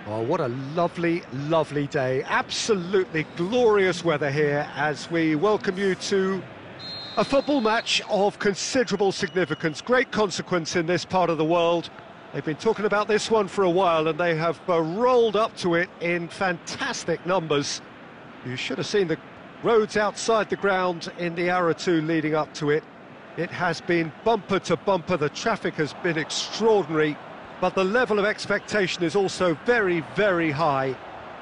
Oh, what a lovely, lovely day. Absolutely glorious weather here as we welcome you to a football match of considerable significance. Great consequence in this part of the world. They've been talking about this one for a while and they have rolled up to it in fantastic numbers. You should have seen the roads outside the ground in the hour or two leading up to it. It has been bumper to bumper. The traffic has been extraordinary. But the level of expectation is also very, very high.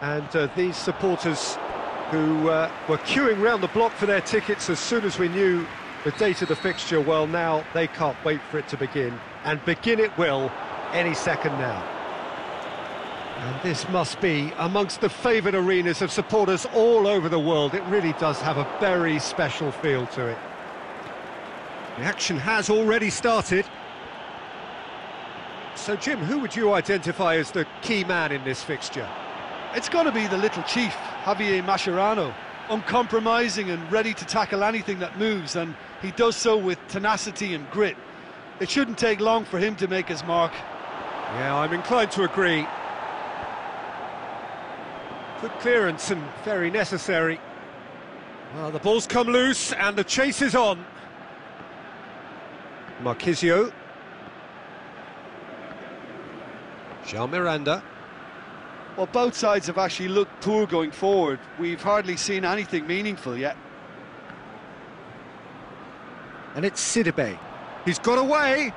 And these supporters who were queuing round the block for their tickets as soon as we knew the date of the fixture, well, now they can't wait for it to begin. And begin it will any second now. And this must be amongst the favoured arenas of supporters all over the world. It really does have a very special feel to it. The action has already started. So, Jim, who would you identify as the key man in this fixture? It's got to be the little chief, Javier Mascherano. Uncompromising and ready to tackle anything that moves, and he does so with tenacity and grit. It shouldn't take long for him to make his mark. Yeah, I'm inclined to agree. Good clearance and very necessary. Well, the ball's come loose and the chase is on. Marquisio. Jean Miranda. Well, both sides have actually looked poor going forward. We've hardly seen anything meaningful yet. And it's Sidibe. He's got away.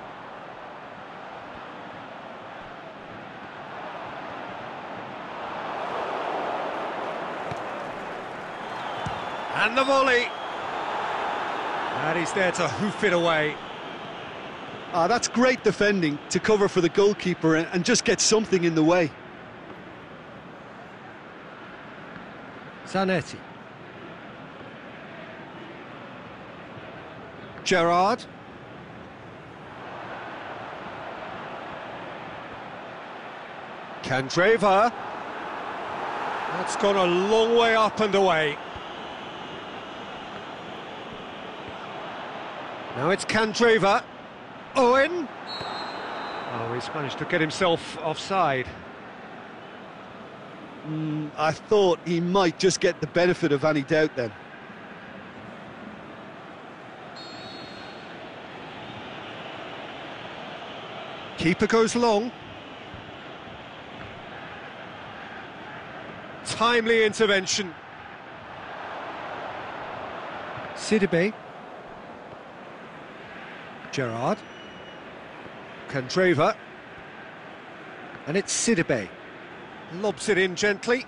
And the volley. And he's there to hoof it away. That's great defending to cover for the goalkeeper and just get something in the way. Zanetti. Gerrard. Candreva. That's gone a long way up and away. Now it's Candreva. Owen. Oh, he's managed to get himself offside. I thought he might just get the benefit of any doubt then. Keeper goes long. Timely intervention. Sidibe. Gerrard. Candreva. And it's Sidibe. Lobs it in gently.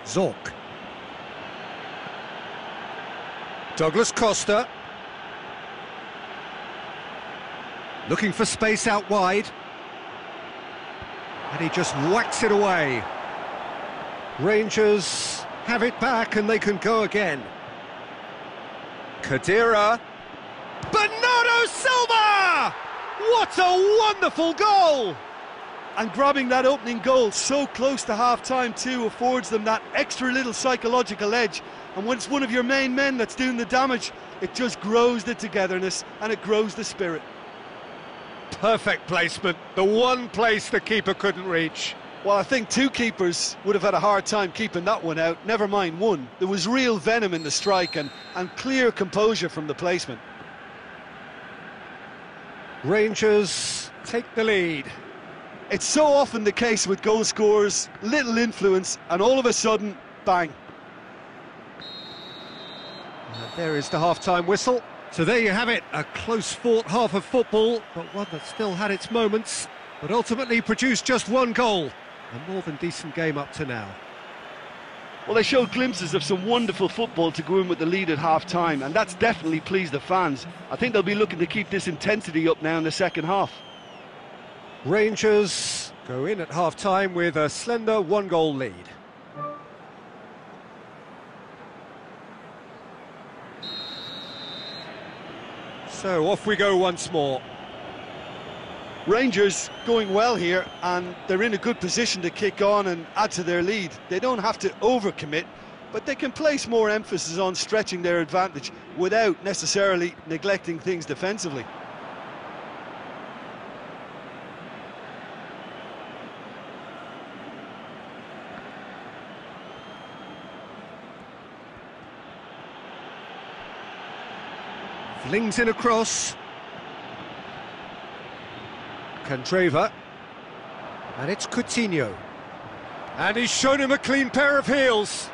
Zorc. Douglas Costa. Looking for space out wide. And he just whacks it away. Rangers have it back and they can go again. Khedira. Bernardo Silva! What a wonderful goal! And grabbing that opening goal so close to half-time too affords them that extra little psychological edge. And when it's one of your main men that's doing the damage, it just grows the togetherness and it grows the spirit. Perfect placement, the one place the keeper couldn't reach. Well, I think two keepers would have had a hard time keeping that one out, never mind one. There was real venom in the strike and clear composure from the placement. Rangers take the lead. It's so often the case with goal scorers, little influence, and all of a sudden, bang. And there is the half-time whistle. So there you have it, a close-fought half of football, but one that still had its moments, but ultimately produced just one goal. A more than decent game up to now. Well, they showed glimpses of some wonderful football to go in with the lead at half-time, and that's definitely pleased the fans. I think they'll be looking to keep this intensity up now in the second half. Rangers go in at half-time with a slender one-goal lead. So off we go once more. Rangers going well here, and they're in a good position to kick on and add to their lead. They don't have to overcommit, but they can place more emphasis on stretching their advantage without necessarily neglecting things defensively. Flings in across. Candreva. And it's Coutinho. And he's shown him a clean pair of heels.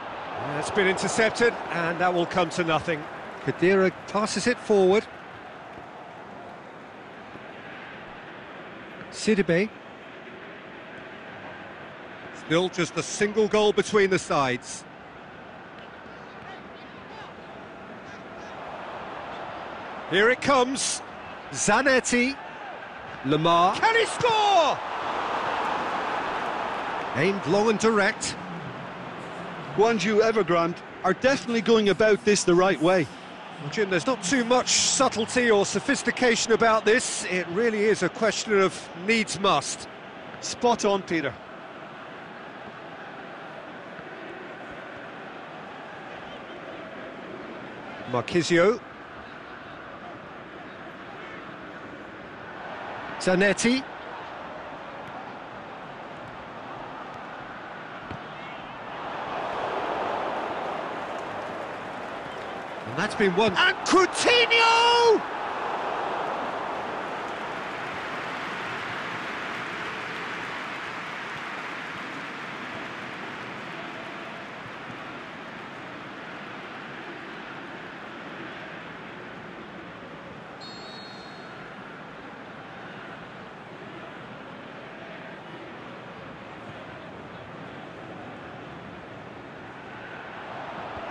That's been intercepted, and that will come to nothing. Khedira passes it forward. Sidibe. Still just a single goal between the sides. Here it comes. Zanetti. Lamar. Can he score? Aimed long and direct. Guangzhou Evergrande are definitely going about this the right way. Well, Jim, there's not too much subtlety or sophistication about this. It really is a question of needs must. Spot on, Peter. Marchisio. Zanetti. And that's been won. And Coutinho!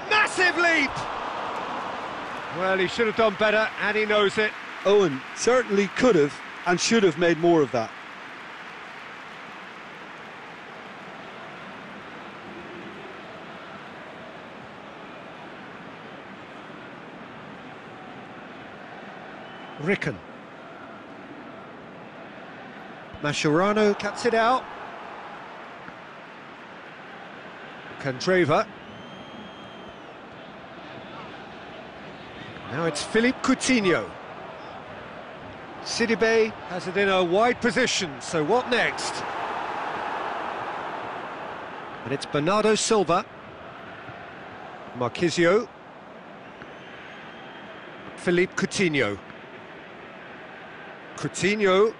Massive leap! Well, he should have done better, and he knows it. Owen certainly could have and should have made more of that. Ricken. Mascherano cuts it out. Candreva. Now it's Philippe Coutinho. Sidibe has it in a wide position, so what next? And it's Bernardo Silva. Marchisio. Philippe Coutinho. Coutinho.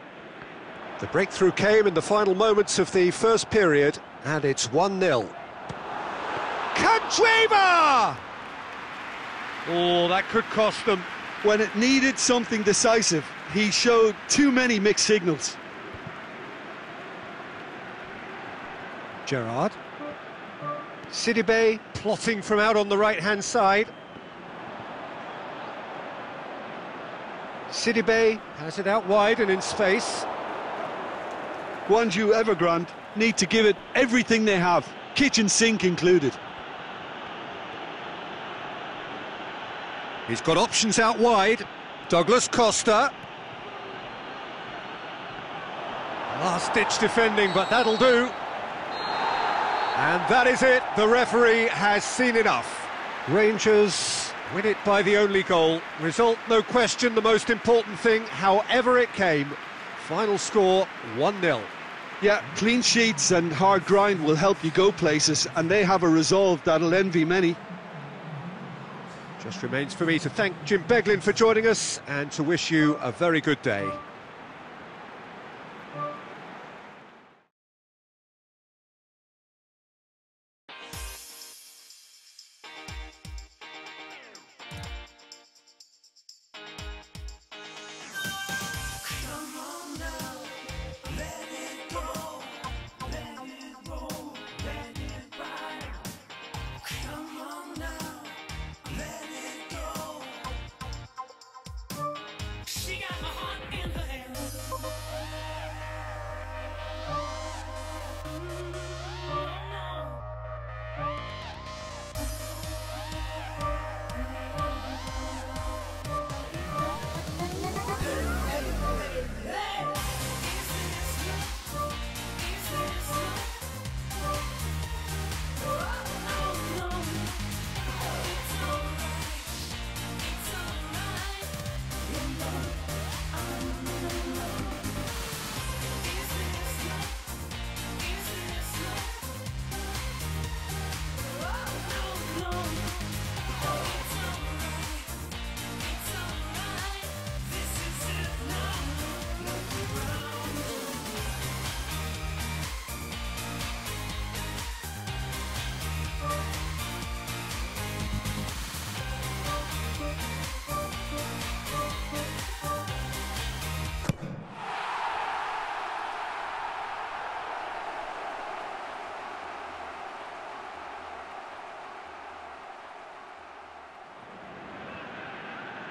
The breakthrough came in the final moments of the first period, and it's 1-0. Candreva! Oh, that could cost them. When it needed something decisive, he showed too many mixed signals. Gerrard. Sidibe plotting from out on the right-hand side. Sidibe has it out wide and in space. Guangzhou Evergrande need to give it everything they have, kitchen sink included. He's got options out wide. Douglas Costa. Last-ditch defending, but that'll do. And that is it. The referee has seen enough. Rangers win it by the only goal. Result, no question, the most important thing, however it came. Final score, 1-0. Yeah, clean sheets and hard grind will help you go places, and they have a resolve that'll envy many. Just remains for me to thank Jim Beglin for joining us and to wish you a very good day. She got my heart in her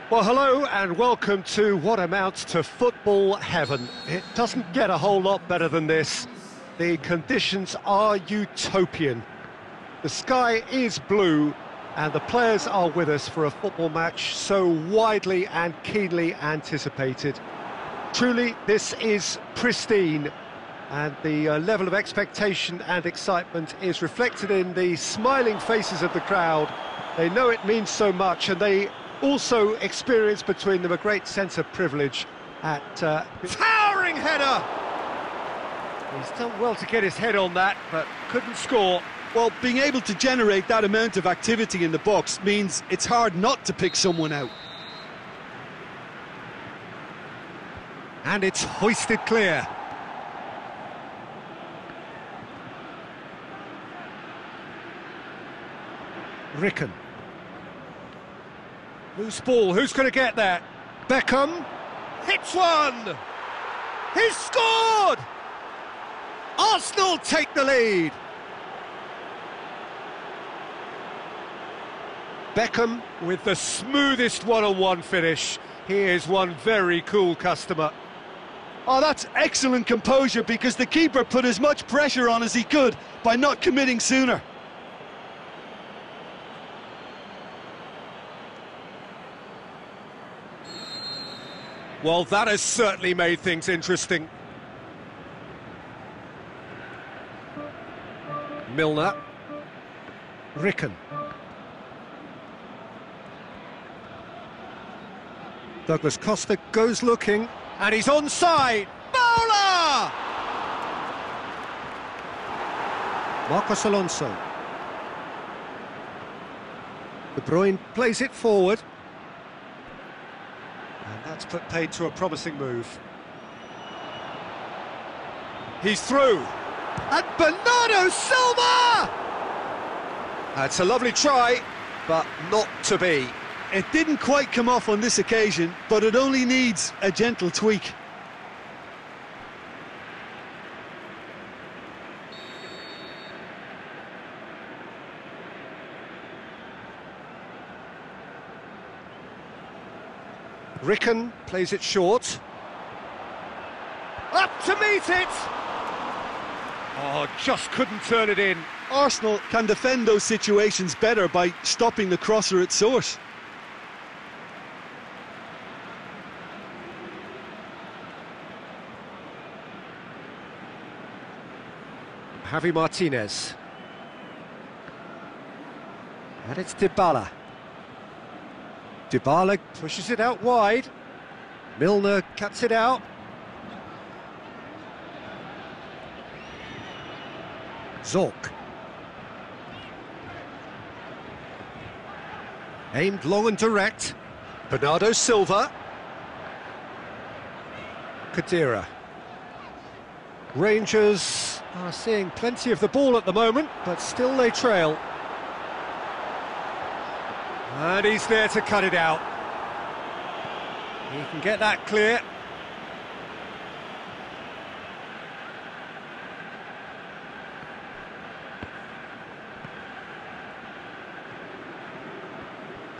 Well, hello and welcome to what amounts to football heaven. It doesn't get a whole lot better than this. The conditions are utopian. The sky is blue and the players are with us for a football match so widely and keenly anticipated. Truly, this is pristine, and the level of expectation and excitement is reflected in the smiling faces of the crowd. They know it means so much, and they also experience between them a great sense of privilege at... Towering header! He's done well to get his head on that, but couldn't score. Well, being able to generate that amount of activity in the box means it's hard not to pick someone out. And it's hoisted clear. Ricken. Loose ball, who's going to get that? Beckham hits one! He's scored! Arsenal take the lead! Beckham with the smoothest one-on-one finish. He is one very cool customer. Oh, that's excellent composure, because the keeper put as much pressure on as he could by not committing sooner. Well, that has certainly made things interesting. Milner. Ricken. Douglas Costa goes looking, and he's onside. Bowler! Marcos Alonso. De Bruyne plays it forward. And that's put paid to a promising move. He's through. And Bernardo Silva! That's a lovely try, but not to be. It didn't quite come off on this occasion, but it only needs a gentle tweak. Ricken plays it short. Up to meet it! Oh, just couldn't turn it in. Arsenal can defend those situations better by stopping the crosser at source. Javi Martinez. And it's Dybala. Dybala pushes it out wide. Milner cuts it out. Zorc. Aimed long and direct. Bernardo Silva. Khedira. Rangers are seeing plenty of the ball at the moment, but still they trail. And he's there to cut it out. He can get that clear.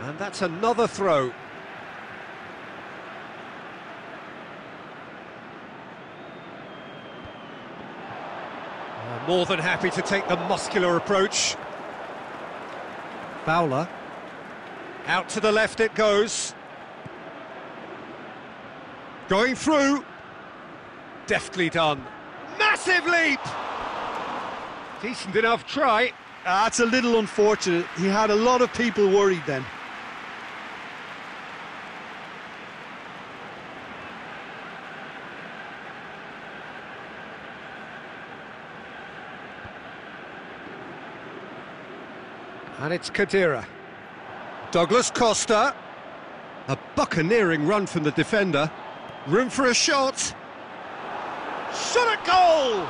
And that's another throw. More than happy to take the muscular approach. Fowler. Out to the left it goes. Going through. Deftly done. Massive leap! Decent enough try. That's a little unfortunate. He had a lot of people worried then. And it's Khedira. Douglas Costa. A buccaneering run from the defender. Room for a shot. Shot at goal!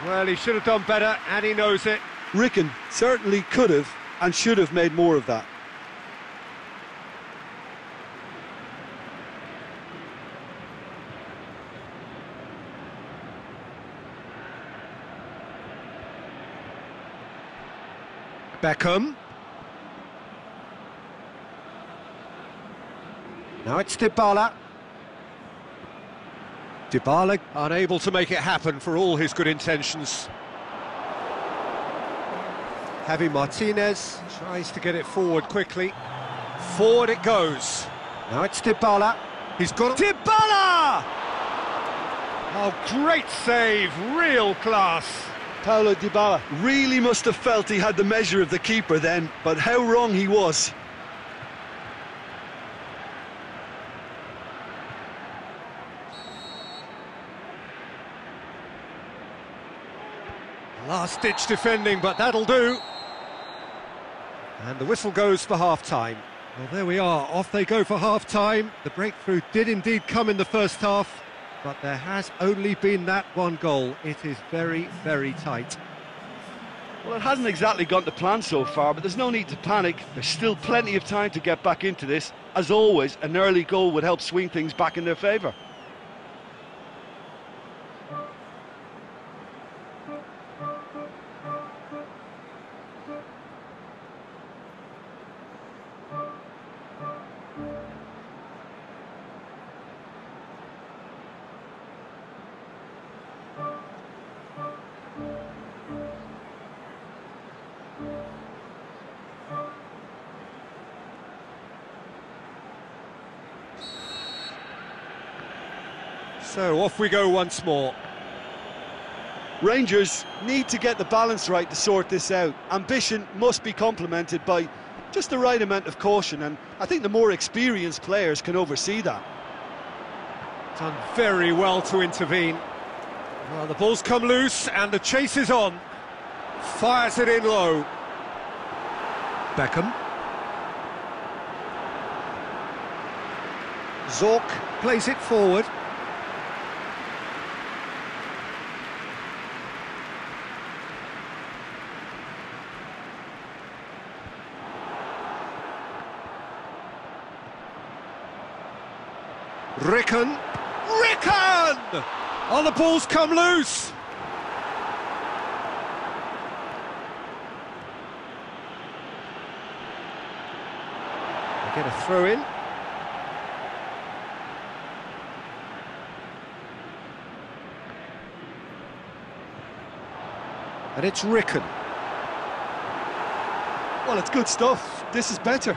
Well, he should have done better, and he knows it. Ricken certainly could have and should have made more of that. Now it's Dybala. Dybala unable to make it happen for all his good intentions. Javi Martinez tries to get it forward quickly. Forward it goes. Now it's Dybala. He's got Dybala! Oh, great save, real class. Paulo Dybala really must have felt he had the measure of the keeper then, but how wrong he was. Last-ditch defending, but that'll do. And the whistle goes for half-time. Well, there we are, off they go for half-time. The breakthrough did indeed come in the first half, but there has only been that one goal. It is very, very tight. Well, it hasn't exactly gone to plan so far, but there's no need to panic. There's still plenty of time to get back into this. As always, an early goal would help swing things back in their favour. So off we go once more. Rangers need to get the balance right to sort this out. Ambition must be complemented by just the right amount of caution, and I think the more experienced players can oversee that. Done very well to intervene. Well, the ball's come loose and the chase is on. Fires it in low. Beckham. Zorc plays it forward. Rickon! Oh, the ball's come loose! They get a throw in. And it's Rickon. Well, it's good stuff. This is better.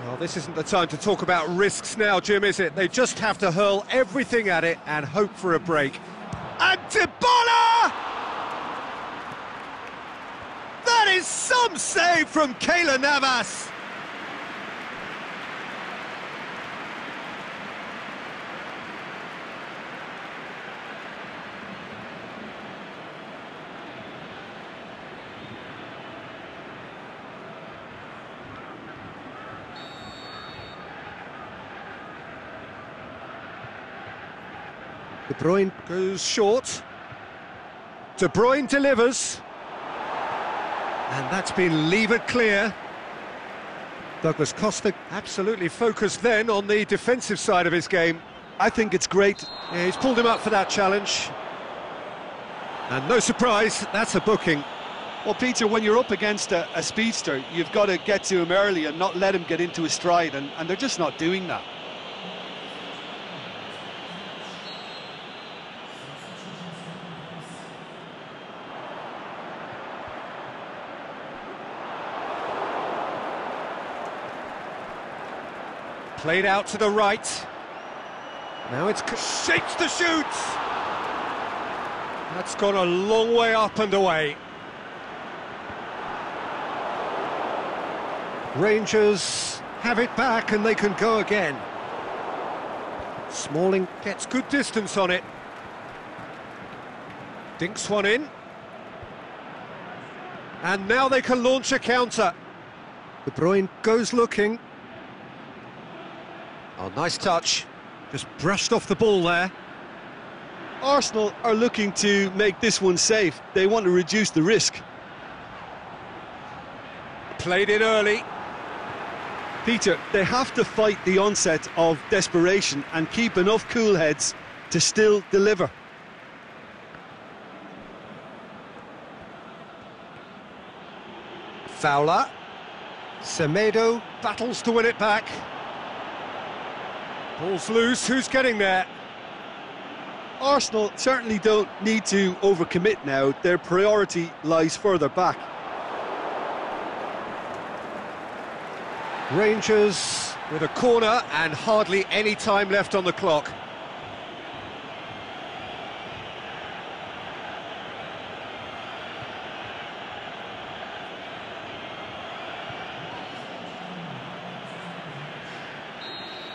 Well, this isn't the time to talk about risks now, Jim, is it? They just have to hurl everything at it and hope for a break. And Dybala! That is some save from Keylor Navas! De Bruyne goes short. De Bruyne delivers. And that's been levered clear. Douglas Costa absolutely focused then on the defensive side of his game. I think it's great. Yeah, he's pulled him up for that challenge. And no surprise, that's a booking. Well, Peter, when you're up against a speedster, you've got to get to him early and not let him get into his stride, and they're just not doing that. Played out to the right. Now it's shapes to shoot. That's gone a long way up and away. Rangers have it back and they can go again. Smalling gets good distance on it. Dinks one in. And now they can launch a counter. De Bruyne goes looking. Oh, nice touch. Just brushed off the ball there. Arsenal are looking to make this one safe. They want to reduce the risk. Played in early. Peter, they have to fight the onset of desperation and keep enough cool heads to still deliver. Fowler. Semedo battles to win it back. Ball's loose, who's getting there? Arsenal certainly don't need to overcommit now. Their priority lies further back. Rangers with a corner and hardly any time left on the clock.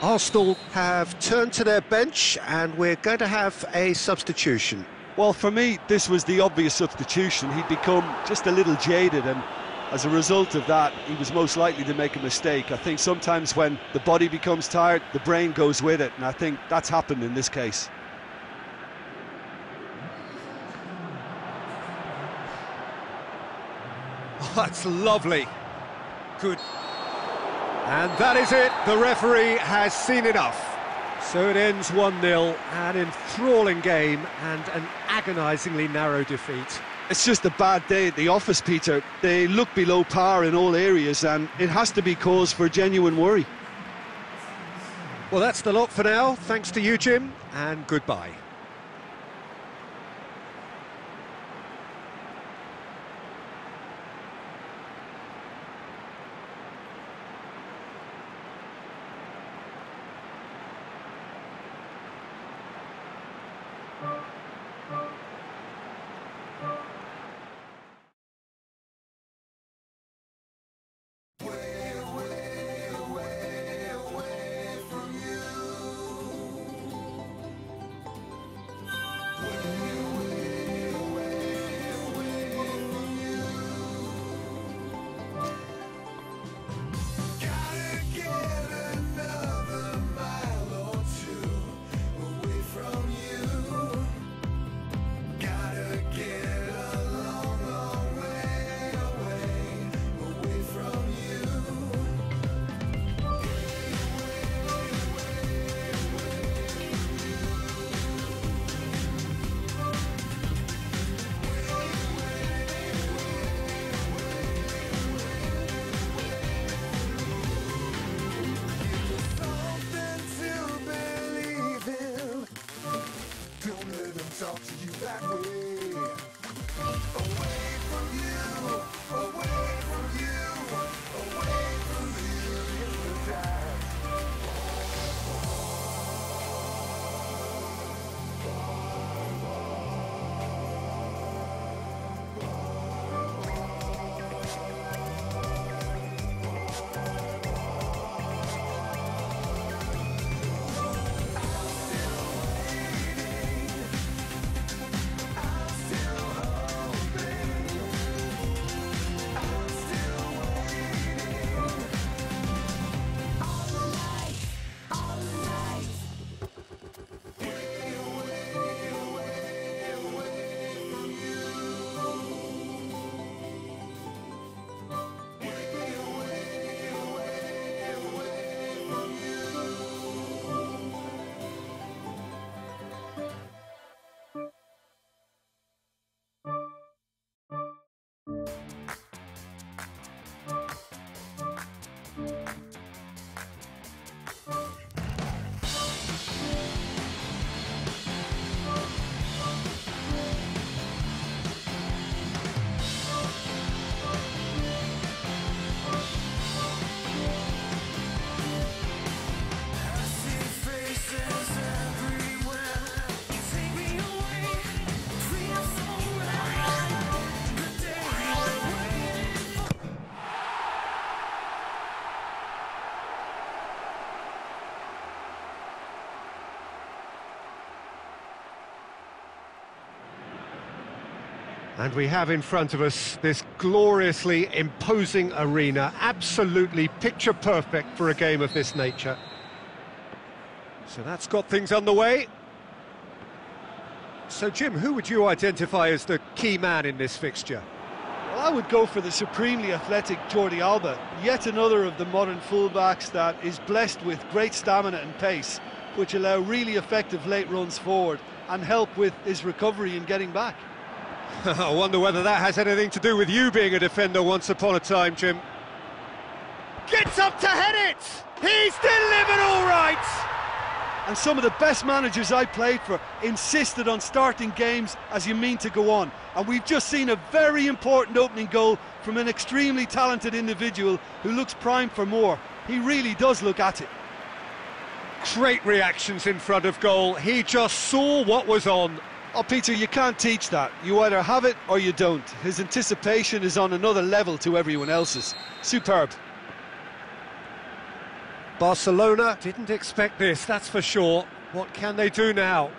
Arsenal have turned to their bench and we're going to have a substitution. Well, for me, this was the obvious substitution. He'd become just a little jaded, and as a result of that, he was most likely to make a mistake. I think sometimes when the body becomes tired, the brain goes with it, and I think that's happened in this case. Oh, that's lovely. Good. And that is it. The referee has seen enough. So it ends 1-0, an enthralling game and an agonisingly narrow defeat. It's just a bad day at the office, Peter. They look below par in all areas, and it has to be cause for genuine worry. Well, that's the lot for now. Thanks to you, Jim, and goodbye. Talk to you that way. Away from you, away from you, away from you in the dark. And we have in front of us this gloriously imposing arena, absolutely picture perfect for a game of this nature. So that's got things underway. So Jim, who would you identify as the key man in this fixture? Well, I would go for the supremely athletic Jordi Alba, yet another of the modern fullbacks that is blessed with great stamina and pace, which allow really effective late runs forward and help with his recovery and getting back. I wonder whether that has anything to do with you being a defender once upon a time, Jim. Gets up to head it! He's delivered all right! And some of the best managers I played for insisted on starting games as you mean to go on. And we've just seen a very important opening goal from an extremely talented individual who looks primed for more. He really does look at it. Great reactions in front of goal. He just saw what was on. Oh, Peter, you can't teach that. You either have it or you don't. His anticipation is on another level to everyone else's. Superb. Barcelona didn't expect this, that's for sure. What can they do now?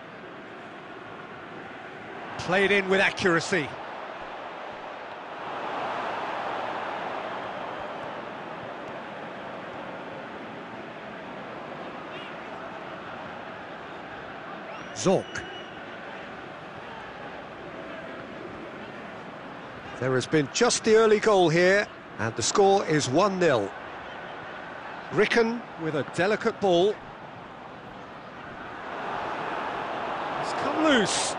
Played in with accuracy. Zorc. There has been just the early goal here, and the score is 1-0. Ricken with a delicate ball. It's come loose.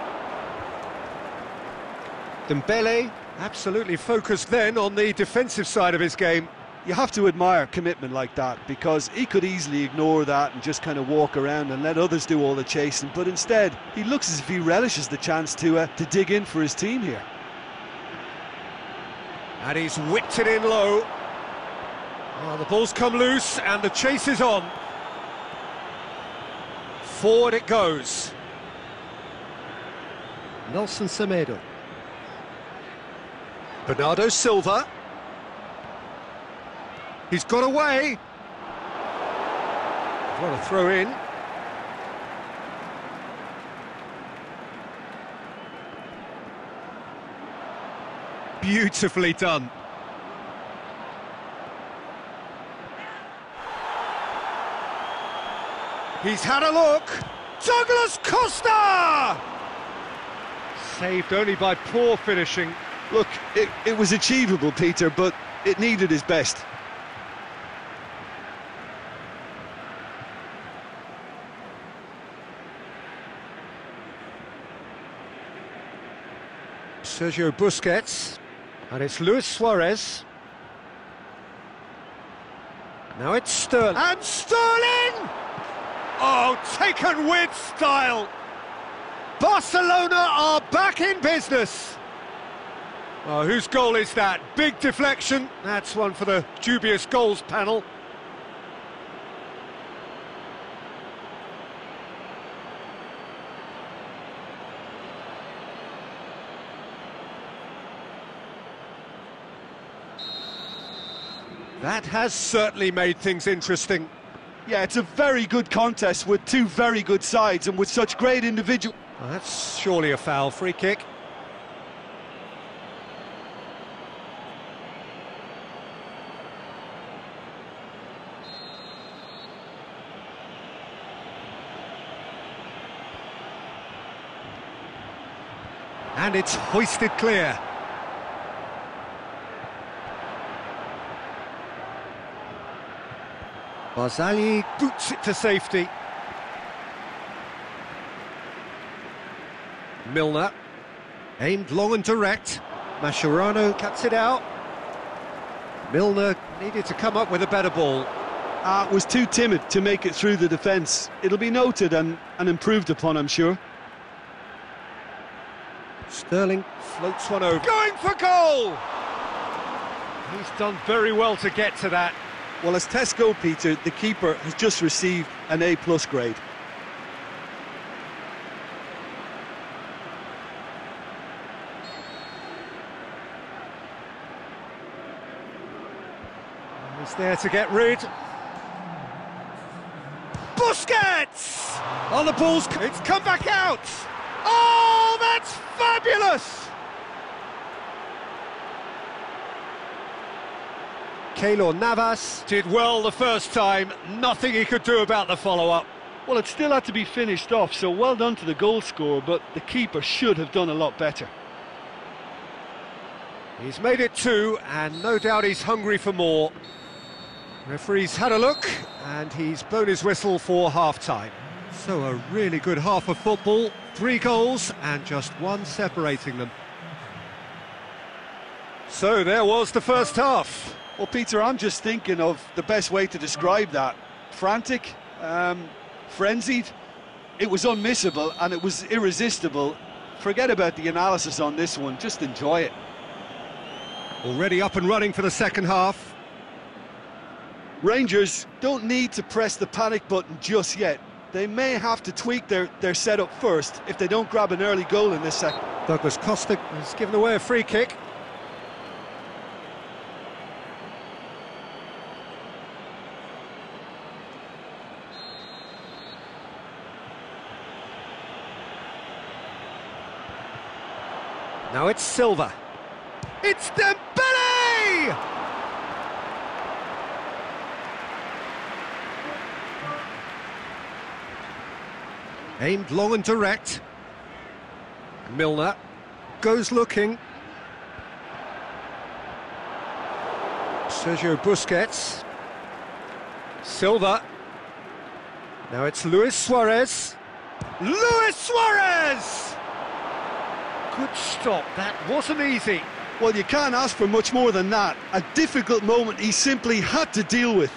Dembele absolutely focused then on the defensive side of his game. You have to admire commitment like that, because he could easily ignore that and just kind of walk around and let others do all the chasing, but instead he looks as if he relishes the chance to dig in for his team here. And he's whipped it in low. Oh, the ball's come loose and the chase is on. Forward it goes. Nelson Semedo. Bernardo Silva. He's got away. What a throw in. Beautifully done. He's had a look. Douglas Costa! Saved only by poor finishing. Look, it was achievable, Peter, but it needed his best. Sergio Busquets. And it's Luis Suarez. Now it's Sterling. And Sterling! Oh, taken with style. Barcelona are back in business. Oh, whose goal is that? Big deflection. That's one for the dubious goals panel. That has certainly made things interesting. Yeah, it's a very good contest with two very good sides and with such great individual... Oh, that's surely a foul. Free kick. And it's hoisted clear. Barzagli boots it to safety. Milner, aimed long and direct. Mascherano cuts it out. Milner needed to come up with a better ball. Was too timid to make it through the defence. It'll be noted and improved upon, I'm sure. Sterling floats one over. Going for goal! He's done very well to get to that. Well, as tests go, Peter, the keeper has just received an A+ grade. He's there to get rid. Busquets! On the ball's... It's come back out! Oh, that's fabulous! Keylor Navas did well the first time, nothing he could do about the follow-up. Well, it still had to be finished off, so well done to the goal scorer, but the keeper should have done a lot better. He's made it 2, and no doubt he's hungry for more. Referee's had a look, and he's blown his whistle for half-time. So a really good half of football, 3 goals, and just 1 separating them. So there was the first half. Well, Peter, I'm just thinking of the best way to describe that. Frantic, Frenzied? It was unmissable and it was irresistible. Forget about the analysis on this one, just enjoy it. Already up and running for the second half. Rangers don't need to press the panic button just yet. They may have to tweak their setup first if they don't grab an early goal in this second. Douglas Costa has given away a free kick. Now it's Silva. It's Dembele! Aimed long and direct. Milner goes looking. Sergio Busquets. Silva. Now it's Luis Suarez. Luis Suarez! Good stop, that wasn't easy. Well, you can't ask for much more than that. A difficult moment he simply had to deal with.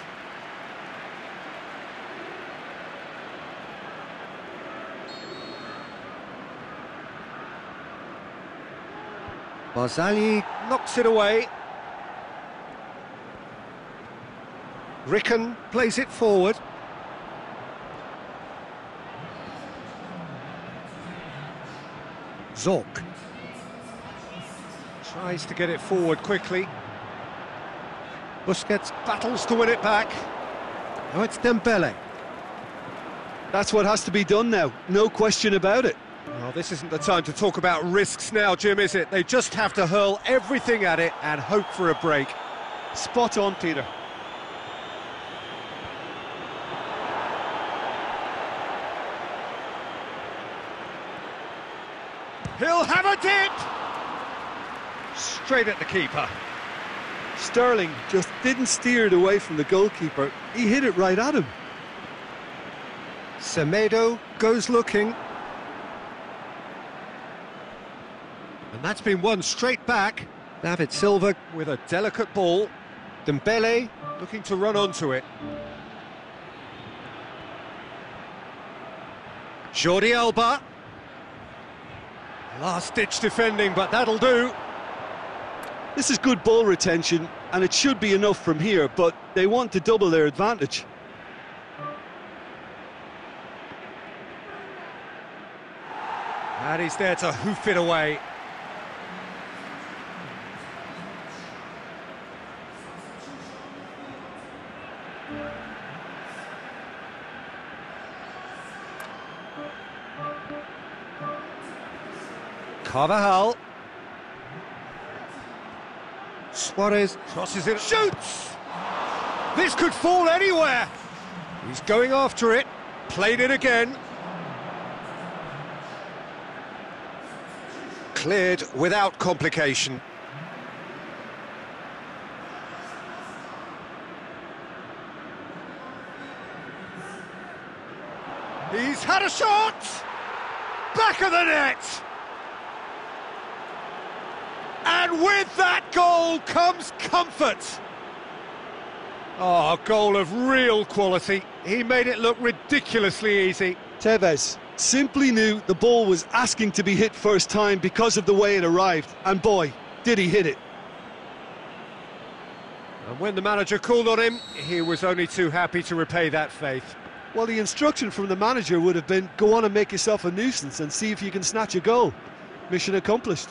Barzagli knocks it away. Ricken plays it forward. Zorc tries to get it forward quickly. Busquets battles to win it back. Now it's Dembele. That's what has to be done now, no question about it. Well, this isn't the time to talk about risks now, Jim, is it? They just have to hurl everything at it and hope for a break. Spot on, Peter. He'll have a dip! Straight at the keeper. Sterling just didn't steer it away from the goalkeeper. He hit it right at him. Semedo goes looking. And that's been won straight back. David Silva with a delicate ball. Dembele looking to run onto it. Jordi Alba. Last-ditch defending, but that'll do. This is good ball retention, and it should be enough from here, but they want to double their advantage. And he's there to hoof it away. Carvajal. Suarez crosses it, shoots! This could fall anywhere! He's going after it, played it again. Cleared without complication. He's had a shot! Back of the net! And with that goal comes comfort. Oh, a goal of real quality. He made it look ridiculously easy. Tevez simply knew the ball was asking to be hit first time because of the way it arrived. And boy, did he hit it. And when the manager called on him, he was only too happy to repay that faith. Well, the instruction from the manager would have been, go on and make yourself a nuisance and see if you can snatch a goal. Mission accomplished.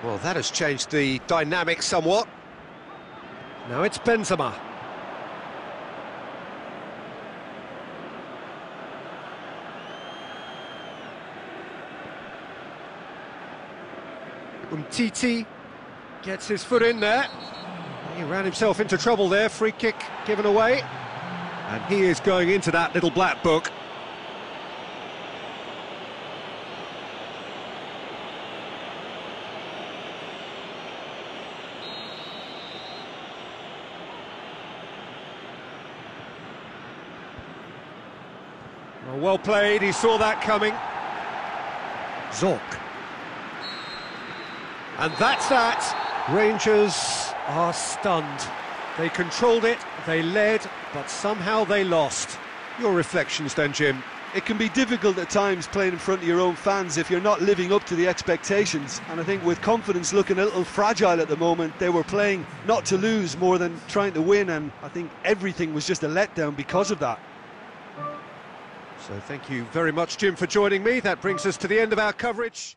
Well, that has changed the dynamic somewhat. Now it's Benzema. Umtiti gets his foot in there. He ran himself into trouble there. Free kick given away. And he is going into that little black book. Well played, he saw that coming. Zorc. And that's that. Rangers are stunned. They controlled it, they led, but somehow they lost. Your reflections then, Jim? It can be difficult at times playing in front of your own fans if you're not living up to the expectations. And I think with confidence looking a little fragile at the moment, they were playing not to lose more than trying to win, and I think everything was just a letdown because of that. So thank you very much, Jim, for joining me. That brings us to the end of our coverage.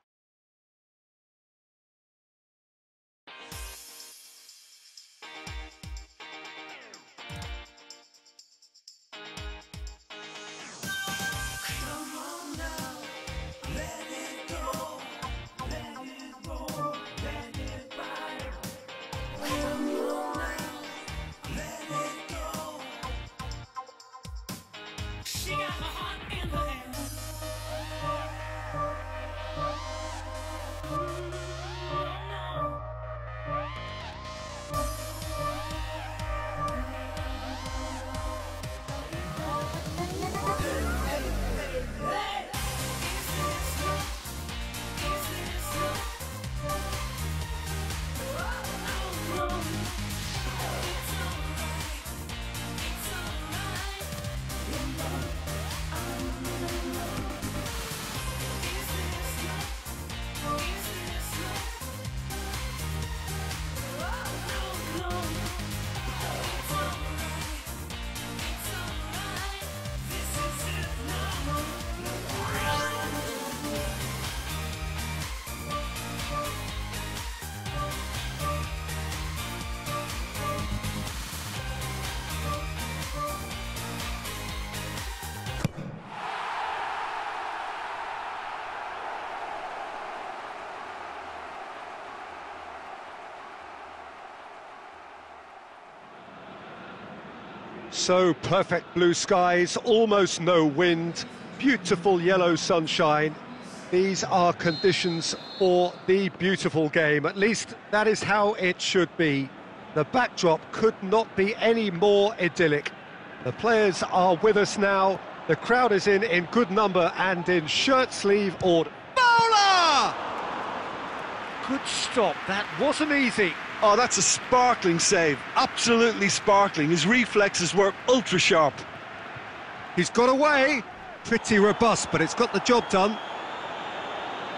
So perfect blue skies, almost no wind, beautiful yellow sunshine. These are conditions for the beautiful game. At least that is how it should be. The backdrop could not be any more idyllic. The players are with us now. The crowd is in good number and in shirt-sleeve order. Bowler! Good stop, that wasn't easy. Oh, that's a sparkling save, absolutely sparkling. His reflexes were ultra sharp. He's got away, pretty robust, but it's got the job done.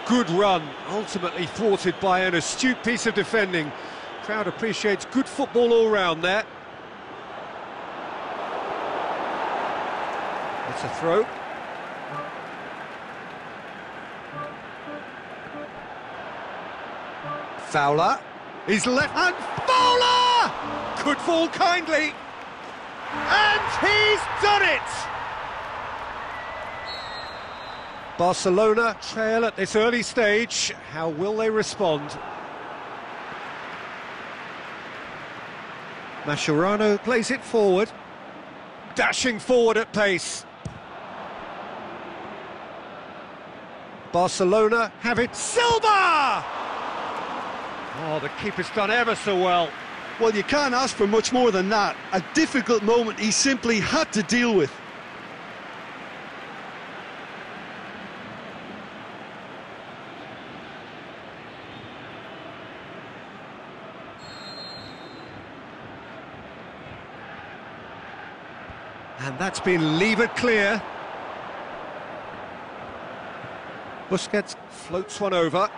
Good run, ultimately thwarted by an astute piece of defending. Crowd appreciates good football all round there. It's a throw. Fowler. He's left hand. Bowler! Could fall kindly. And he's done it! Barcelona trail at this early stage. How will they respond? Mascherano plays it forward. Dashing forward at pace. Barcelona have it. Silva! Oh, the keeper's done ever so well. Well, you can't ask for much more than that. A difficult moment he simply had to deal with. And that's been levered clear. Busquets floats one over.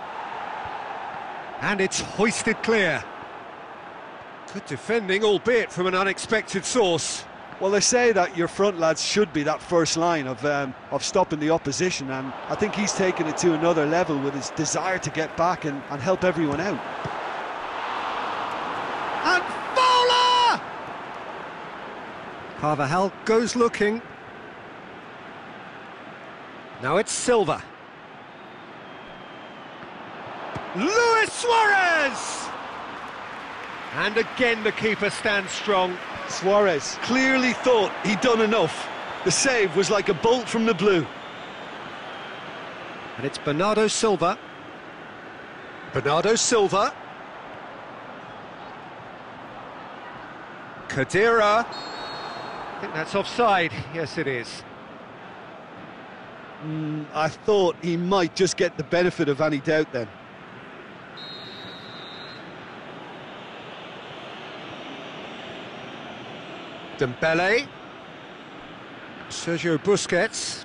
And it's hoisted clear. Good defending, albeit from an unexpected source. Well, they say that your front lads should be that first line of stopping the opposition, and I think he's taken it to another level with his desire to get back and help everyone out. And Fowler! Carvajal goes looking. Now it's Silva. Luis Suarez! And again the keeper stands strong. Suarez clearly thought he'd done enough. The save was like a bolt from the blue. And it's Bernardo Silva. Bernardo Silva. Khedira. I think that's offside. Yes, it is. I thought he might just get the benefit of any doubt then. Dembele. Sergio Busquets.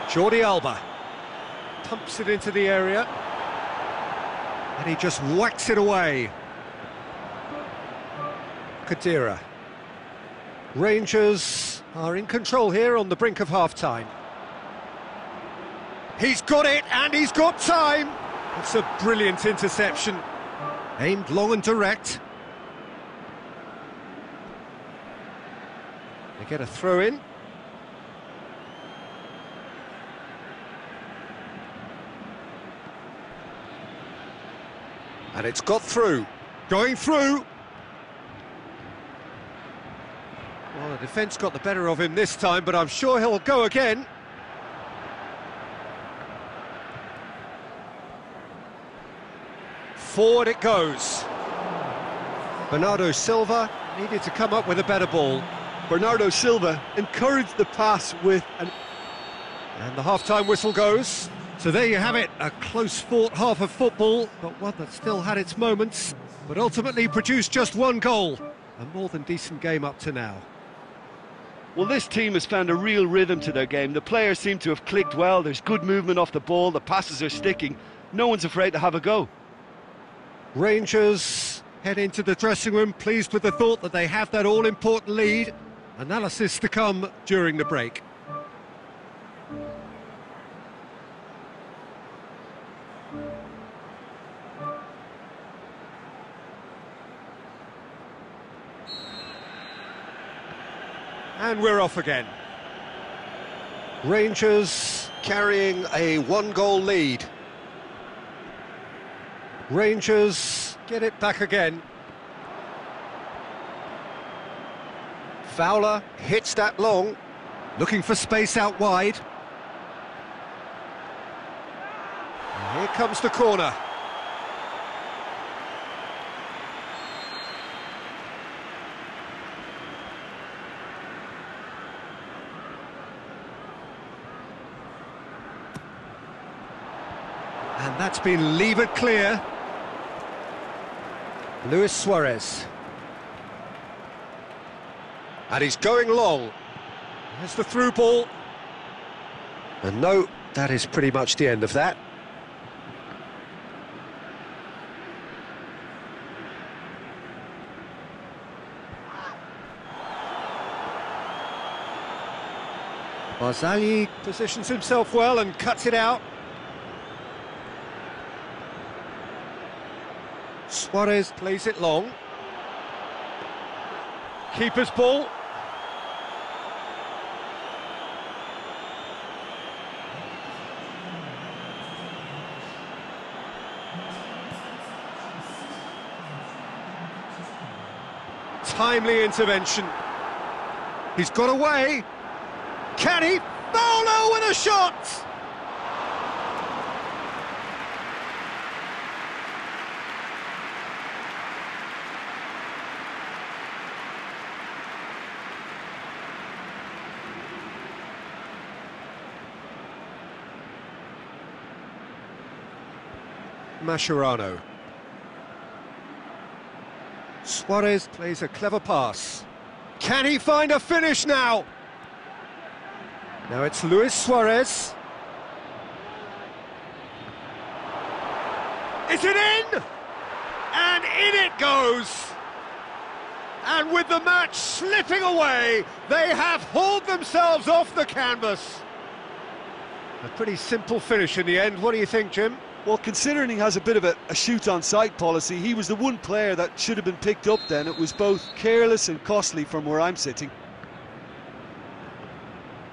Jordi Alba. Pumps it into the area. And he just whacks it away. Khedira. Rangers are in control here on the brink of half-time. He's got it, and he's got time! It's a brilliant interception. Aimed long and direct. They get a throw in. And it's got through. Going through. Well, the defence got the better of him this time, but I'm sure he'll go again. Forward it goes. Bernardo Silva needed to come up with a better ball. Bernardo Silva encouraged the pass with an... And the half-time whistle goes. So there you have it, a close-fought half of football, but one that still had its moments, but ultimately produced just one goal. A more than decent game up to now. Well, this team has found a real rhythm to their game. The players seem to have clicked well. There's good movement off the ball. The passes are sticking. No one's afraid to have a go. Rangers head into the dressing room pleased with the thought that they have that all-important lead. Analysis to come during the break. And we're off again. Rangers carrying a one-goal lead. Rangers get it back again. Fowler hits that long, looking for space out wide. And here comes the corner. And that's been levered clear. Luis Suarez. And he's going long. There's the through ball. And no, that is pretty much the end of that. Barzagli positions himself well and cuts it out. Suarez plays it long. Keeper's ball. Timely intervention. He's got away. Can he? Fowler with a shot! Mascherano. Suarez plays a clever pass. Can he find a finish now? Now it's Luis Suarez. Is it in? And in it goes! And with the match slipping away, they have hauled themselves off the canvas. A pretty simple finish in the end. What do you think, Jim? Well, considering he has a bit of a shoot-on-sight policy, he was the one player that should have been picked up then. It was both careless and costly from where I'm sitting.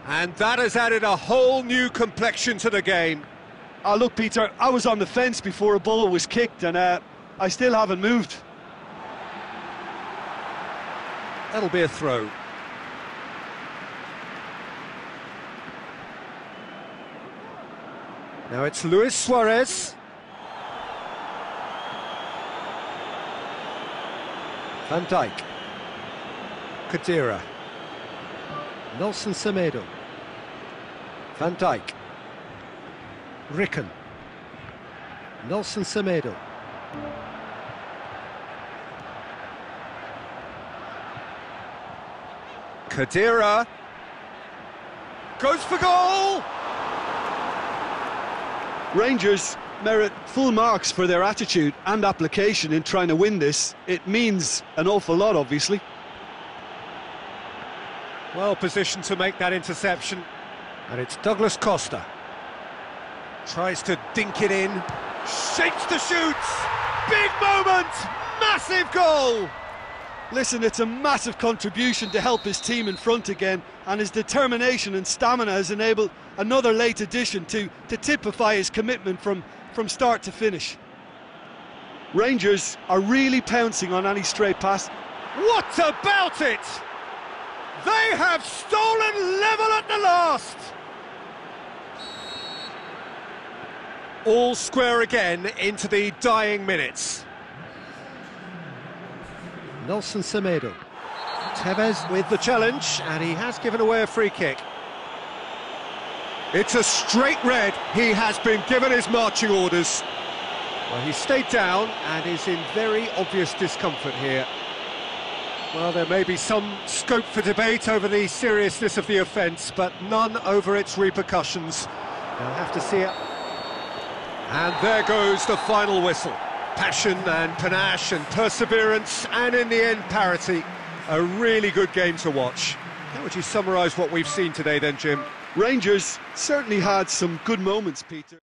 And that has added a whole new complexion to the game. Look, Peter, I was on the fence before a ball was kicked, and I still haven't moved. That'll be a throw. Now it's Luis Suarez. Van Dijk. Khedira. Nelson Semedo. Van Dijk. Ricken. Nelson Semedo. Khedira goes for goal! Rangers merit full marks for their attitude and application in trying to win this. It means an awful lot, obviously. Well positioned to make that interception. And it's Douglas Costa. Tries to dink it in. Shapes the shoots! Big moment! Massive goal! Listen, it's a massive contribution to help his team in front again, and his determination and stamina has enabled another late addition to typify his commitment from start to finish. Rangers are really pouncing on any stray pass. What about it? They have stolen level at the last! All square again into the dying minutes. Nelson Semedo. Tevez with the challenge, and he has given away a free kick. It's a straight red. He has been given his marching orders. Well, he stayed down and is in very obvious discomfort here. Well, there may be some scope for debate over the seriousness of the offence, but none over its repercussions. They'll have to see it. And there goes the final whistle. Passion and panache and perseverance, and in the end, parity. A really good game to watch. How would you summarise what we've seen today then, Jim? Rangers certainly had some good moments, Peter.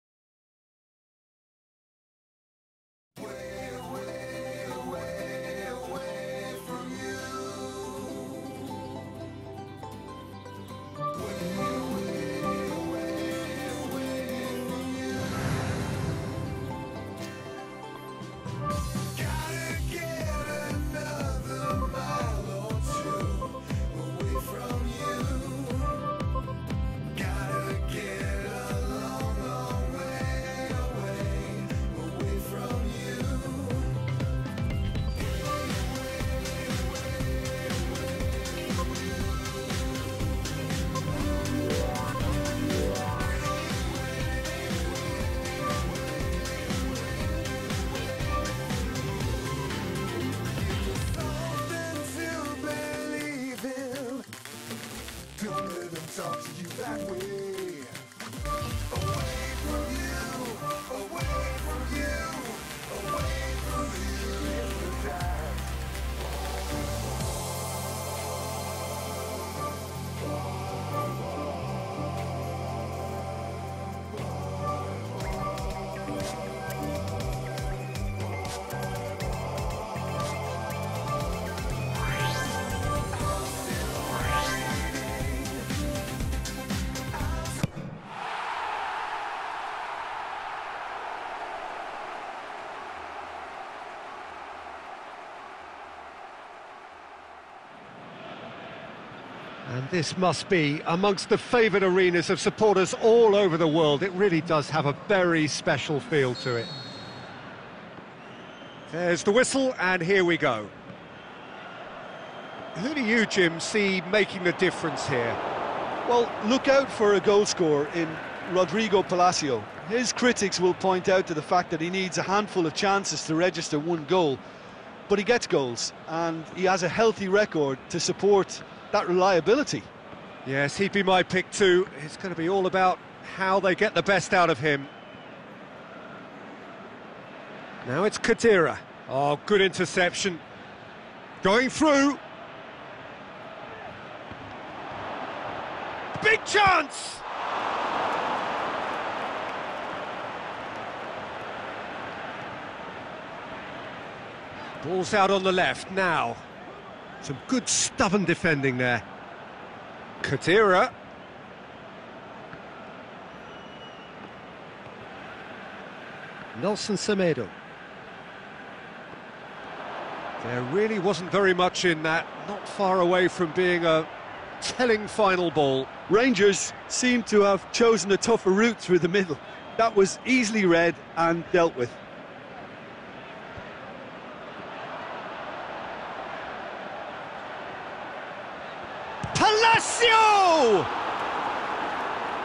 Don't let them talk to you that way. Away from you, away from you, away from you is the time. And this must be amongst the favoured arenas of supporters all over the world. It really does have a very special feel to it. There's the whistle, and here we go. Who do you, Jim, see making the difference here? Well, look out for a goal scorer in Rodrigo Palacio. His critics will point out to the fact that he needs a handful of chances to register one goal, but he gets goals, and he has a healthy record to support that reliability. Yes, he'd be my pick too. It's going to be all about how they get the best out of him. Now it's Khedira. Oh, good interception. Going through. Big chance! Ball's out on the left now. Some good stubborn defending there. Khedira. Nelson Semedo. There really wasn't very much in that, not far away from being a telling final ball. Rangers seem to have chosen a tougher route through the middle. That was easily read and dealt with. Palacio!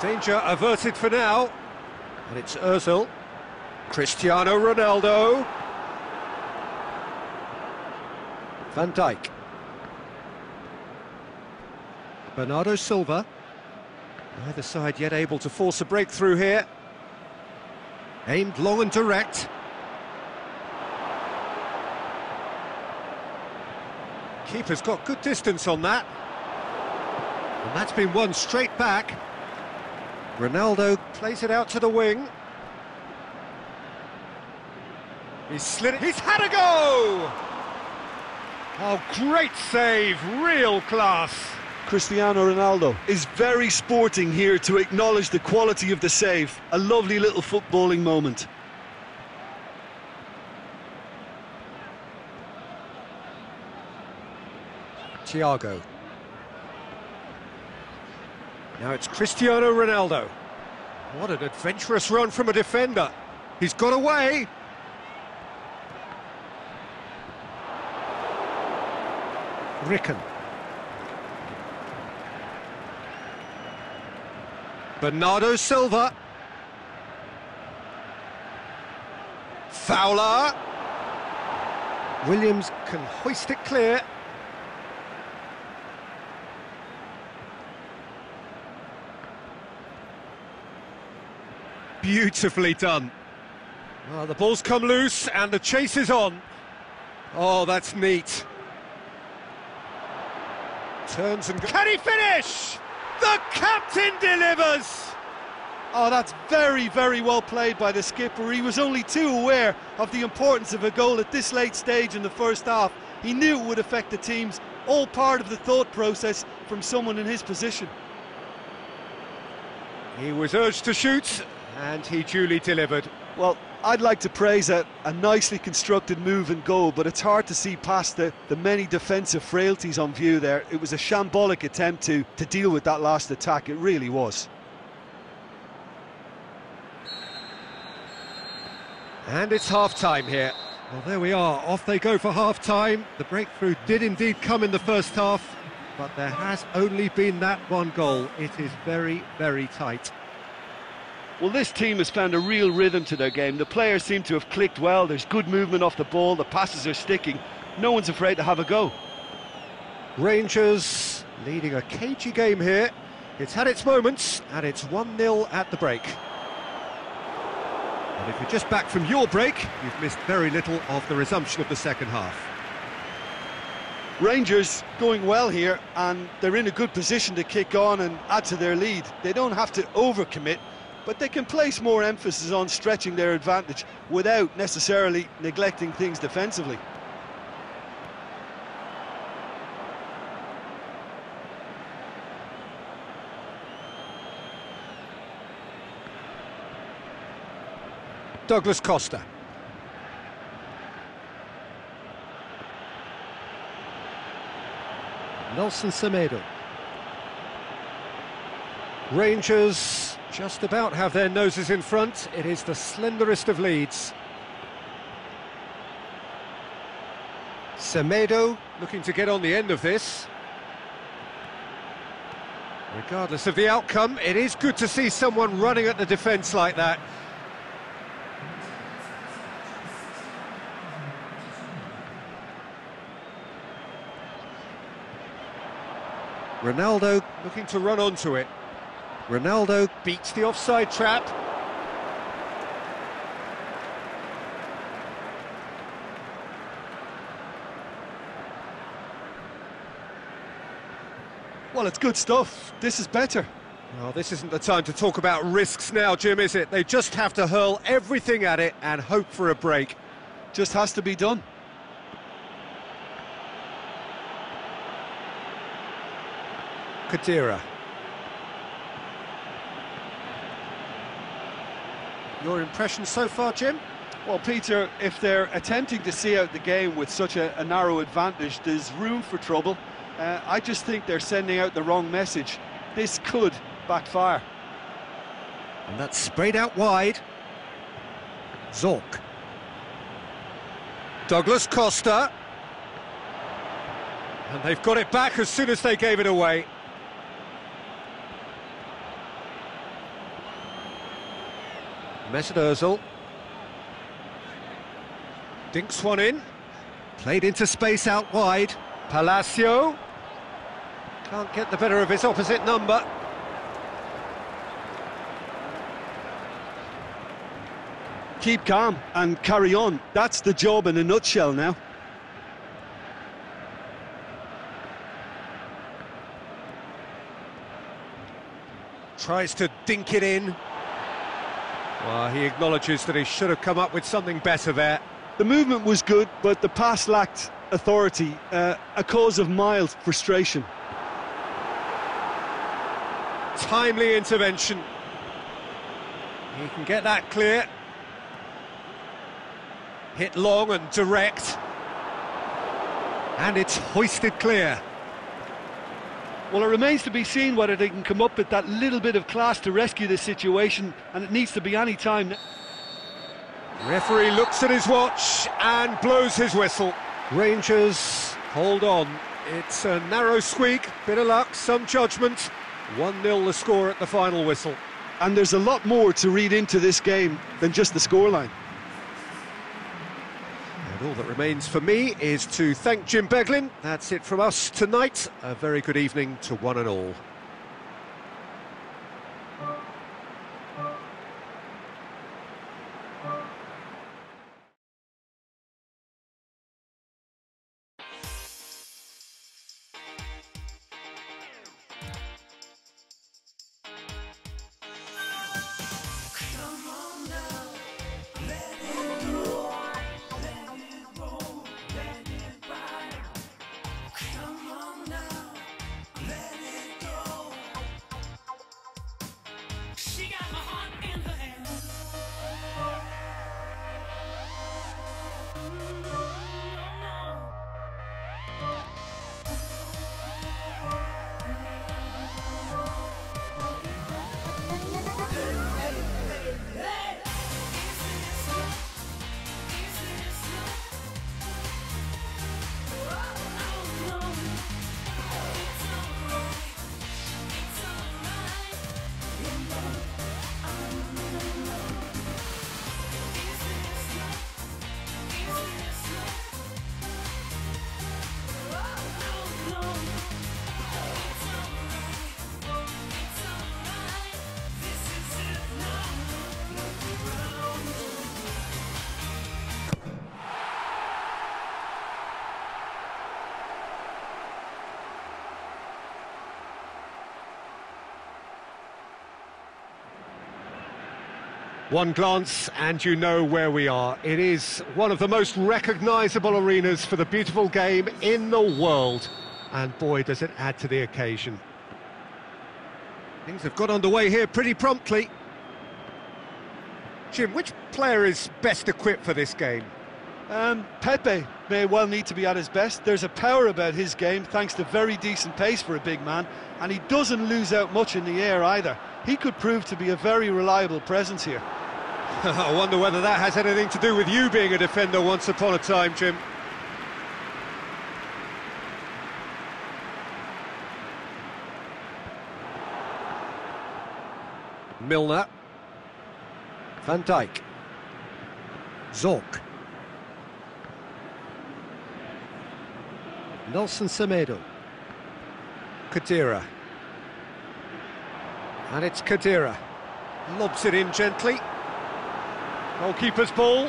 Danger averted for now. And it's Ozil. Cristiano Ronaldo. Van Dijk. Bernardo Silva. Neither side yet able to force a breakthrough here. Aimed long and direct. Keeper's got good distance on that. And that's been won straight back. Ronaldo plays it out to the wing. He's slid it. He's had a go! Oh, great save, real class. Cristiano Ronaldo is very sporting here to acknowledge the quality of the save. A lovely little footballing moment. Thiago. Now it's Cristiano Ronaldo. What an adventurous run from a defender. He's got away. Ricken. Bernardo Silva. Fowler. Williams can hoist it clear. Beautifully done. Well, the ball's come loose and the chase is on. Oh, that's neat. Turns and... Can he finish? The captain delivers! Oh, that's very, very well played by the skipper. He was only too aware of the importance of a goal at this late stage in the first half. He knew it would affect the teams, all part of the thought process from someone in his position. He was urged to shoot, and he duly delivered. Well, I'd like to praise a nicely constructed move and goal, but it's hard to see past the many defensive frailties on view there. It was a shambolic attempt to deal with that last attack, it really was. And it's half-time here. Well, there we are, off they go for half-time. The breakthrough did indeed come in the first half, but there has only been that one goal. It is very, very tight. Well, this team has found a real rhythm to their game. The players seem to have clicked well. There's good movement off the ball. The passes are sticking. No one's afraid to have a go. Rangers leading a cagey game here. It's had its moments, and it's 1-0 at the break. And if you're just back from your break, you've missed very little of the resumption of the second half. Rangers going well here, and they're in a good position to kick on and add to their lead. They don't have to overcommit, but they can place more emphasis on stretching their advantage without necessarily neglecting things defensively. Douglas Costa. Nelson Semedo. Rangers just about have their noses in front. It is the slenderest of leads. Semedo looking to get on the end of this. Regardless of the outcome, it is good to see someone running at the defence like that. Ronaldo looking to run onto it. Ronaldo beats the offside trap. Well, it's good stuff. This is better. Well, this isn't the time to talk about risks now, Jim, is it? They just have to hurl everything at it and hope for a break. Just has to be done. Kadira. Your impression so far, Jim? Well, Peter, if they're attempting to see out the game with such a narrow advantage, there's room for trouble. I just think they're sending out the wrong message. This could backfire. And that's sprayed out wide. Zorc. Douglas Costa. And they've got it back as soon as they gave it away. Mesut Ozil. Dinks one in. Played into space out wide. Palacio. Can't get the better of his opposite number. Keep calm and carry on. That's the job in a nutshell now. Tries to dink it in. Well, he acknowledges that he should have come up with something better there. The movement was good, but the pass lacked authority, a cause of mild frustration. Timely intervention. He can get that clear. Hit long and direct. And it's hoisted clear. Well, it remains to be seen whether they can come up with that little bit of class to rescue this situation, and it needs to be any time. Referee looks at his watch and blows his whistle. Rangers hold on. It's a narrow squeak, bit of luck, some judgment. 1-0 the score at the final whistle. And there's a lot more to read into this game than just the scoreline. And all that remains for me is to thank Jim Beglin. That's it from us tonight. A very good evening to one and all. One glance and you know where we are. It is one of the most recognisable arenas for the beautiful game in the world. And boy, does it add to the occasion. Things have got underway here pretty promptly. Jim, which player is best equipped for this game? Pepe may well need to be at his best. There's a power about his game, thanks to very decent pace for a big man, and he doesn't lose out much in the air either. He could prove to be a very reliable presence here. I wonder whether that has anything to do with you being a defender once upon a time, Jim. Milner. Van Dijk. Zorc. Nelson Semedo. Khedira. And it's Khedira. Lobs it in gently. Goalkeeper's ball.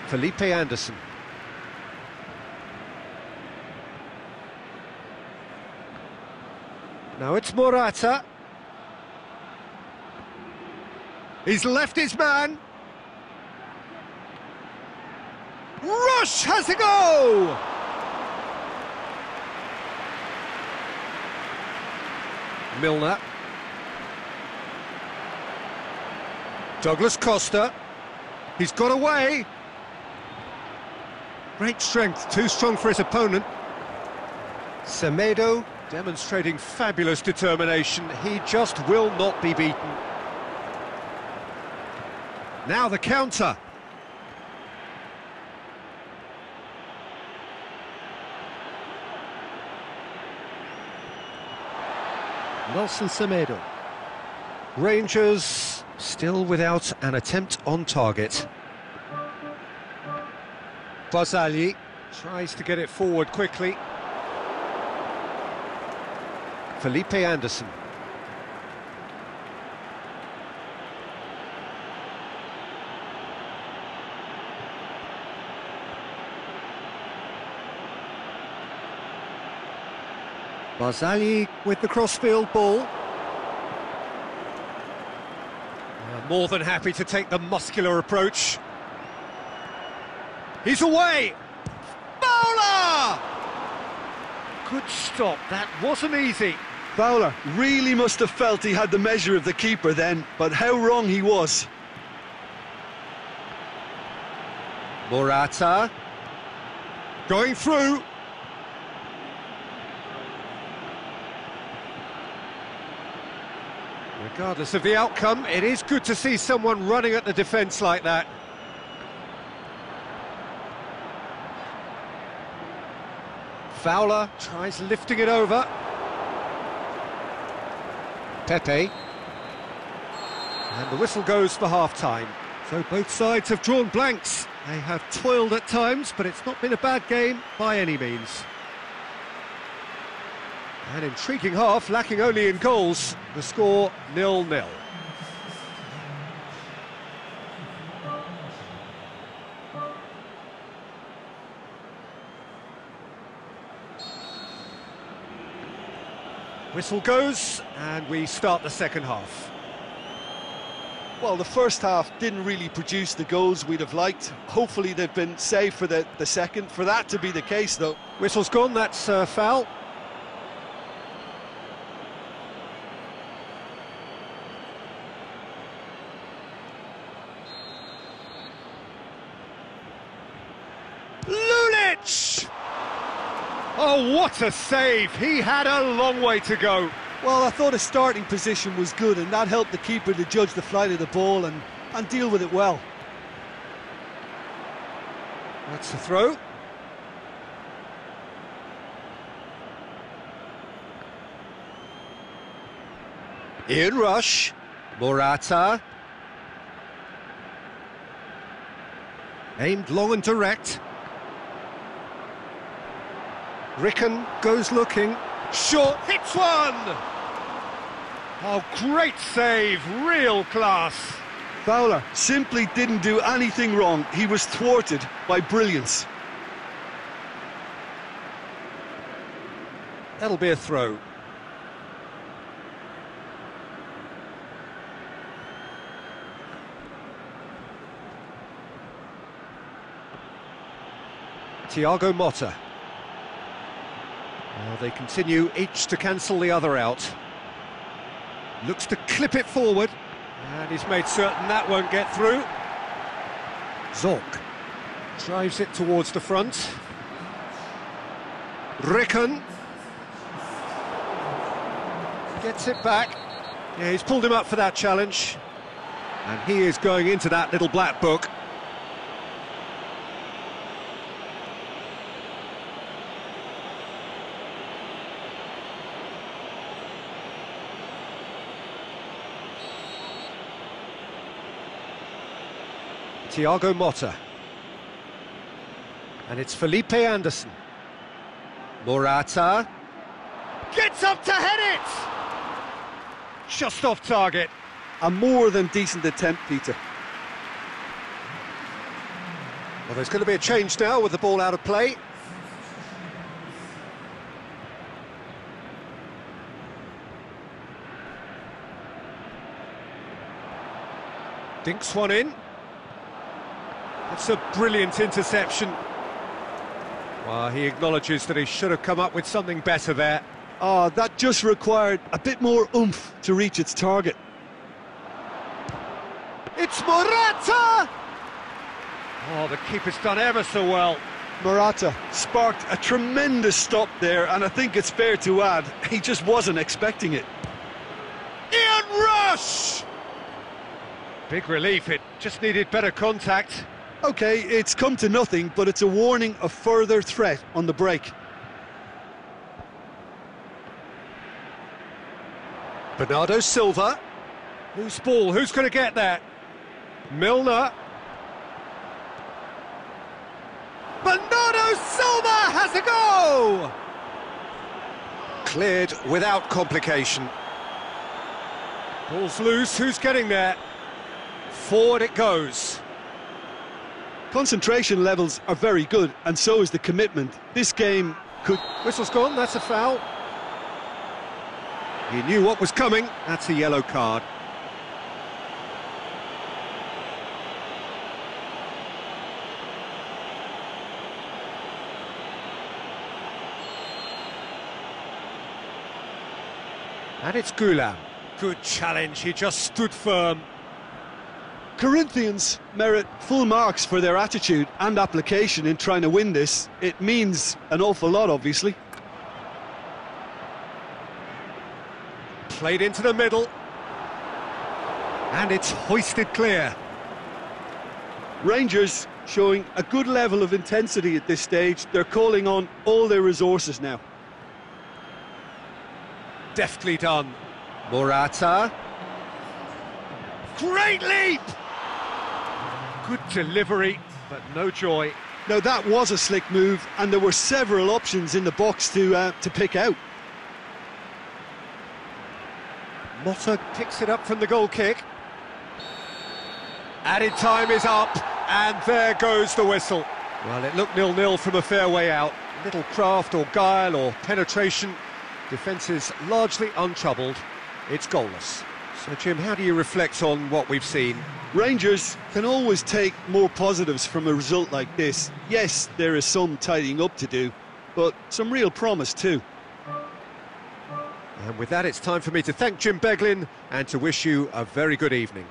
Felipe Anderson. Now it's Morata. He's left his man. Rush has a go! Milner. Douglas Costa. He's got away. Great strength, too strong for his opponent. Semedo demonstrating fabulous determination. He just will not be beaten. Now the counter. Nelson Semedo. Rangers still without an attempt on target. Barzagli. Tries to get it forward quickly. Felipe Anderson. Barzagli with the crossfield ball. More than happy to take the muscular approach. He's away! Fowler! Good stop, that wasn't easy. Fowler really must have felt he had the measure of the keeper then, but how wrong he was. Morata. Going through. Regardless of the outcome, it is good to see someone running at the defence like that. Fowler tries lifting it over. Pepe. And the whistle goes for half-time. So both sides have drawn blanks. They have toiled at times, but it's not been a bad game by any means. An intriguing half, lacking only in goals. The score 0-0. Whistle goes, and we start the second half. Well, the first half didn't really produce the goals we'd have liked. Hopefully they've been saved for the second. For that to be the case, though. Whistle's gone, that's foul. Lulic! Oh, what a save! He had a long way to go. Well, I thought his starting position was good, and that helped the keeper to judge the flight of the ball and deal with it well. That's the throw. Ian Rush. Morata. Aimed long and direct. Ricken goes looking. Short, hits one! Oh, great save, real class. Fowler simply didn't do anything wrong. He was thwarted by brilliance. That'll be a throw. Thiago Motta. Well, they continue each to cancel the other out. Looks to clip it forward, and he's made certain that won't get through. Zorc drives it towards the front. Ricken gets it back. Yeah, he's pulled him up for that challenge, and he is going into that little black book. Thiago Motta. And it's Felipe Anderson. Morata. Gets up to head it! Just off target. A more than decent attempt, Peter. Well, there's going to be a change now with the ball out of play. Dinks one in. That's a brilliant interception. Well, he acknowledges that he should have come up with something better there. Oh, that just required a bit more oomph to reach its target. It's Morata! Oh, the keeper's done ever so well. Morata sparked a tremendous stop there, and I think it's fair to add, he just wasn't expecting it. Ian Rush! Big relief, it just needed better contact. OK, it's come to nothing, but it's a warning of further threat on the break. Bernardo Silva. Who's ball? Who's going to get that? Milner. Bernardo Silva has a go! Cleared without complication. Ball's loose, who's getting there? Forward it goes. Concentration levels are very good, and so is the commitment. This game could... Whistle's gone, that's a foul. He knew what was coming, that's a yellow card. And it's Gulam. Good challenge, he just stood firm. Corinthians merit full marks for their attitude and application in trying to win this. It means an awful lot, obviously. Played into the middle. And it's hoisted clear. Rangers showing a good level of intensity at this stage. They're calling on all their resources now. Deftly done. Morata. Great leap! Good delivery, but no joy. Now that was a slick move, and there were several options in the box to pick out. Motta picks it up from the goal kick. Added time is up, and there goes the whistle. Well, it looked 0-0 from a fair way out. Little craft or guile or penetration. Defence is largely untroubled. It's goalless. So, Jim, how do you reflect on what we've seen? Rangers can always take more positives from a result like this. Yes, there is some tidying up to do, but some real promise too. And with that, it's time for me to thank Jim Beglin and to wish you a very good evening.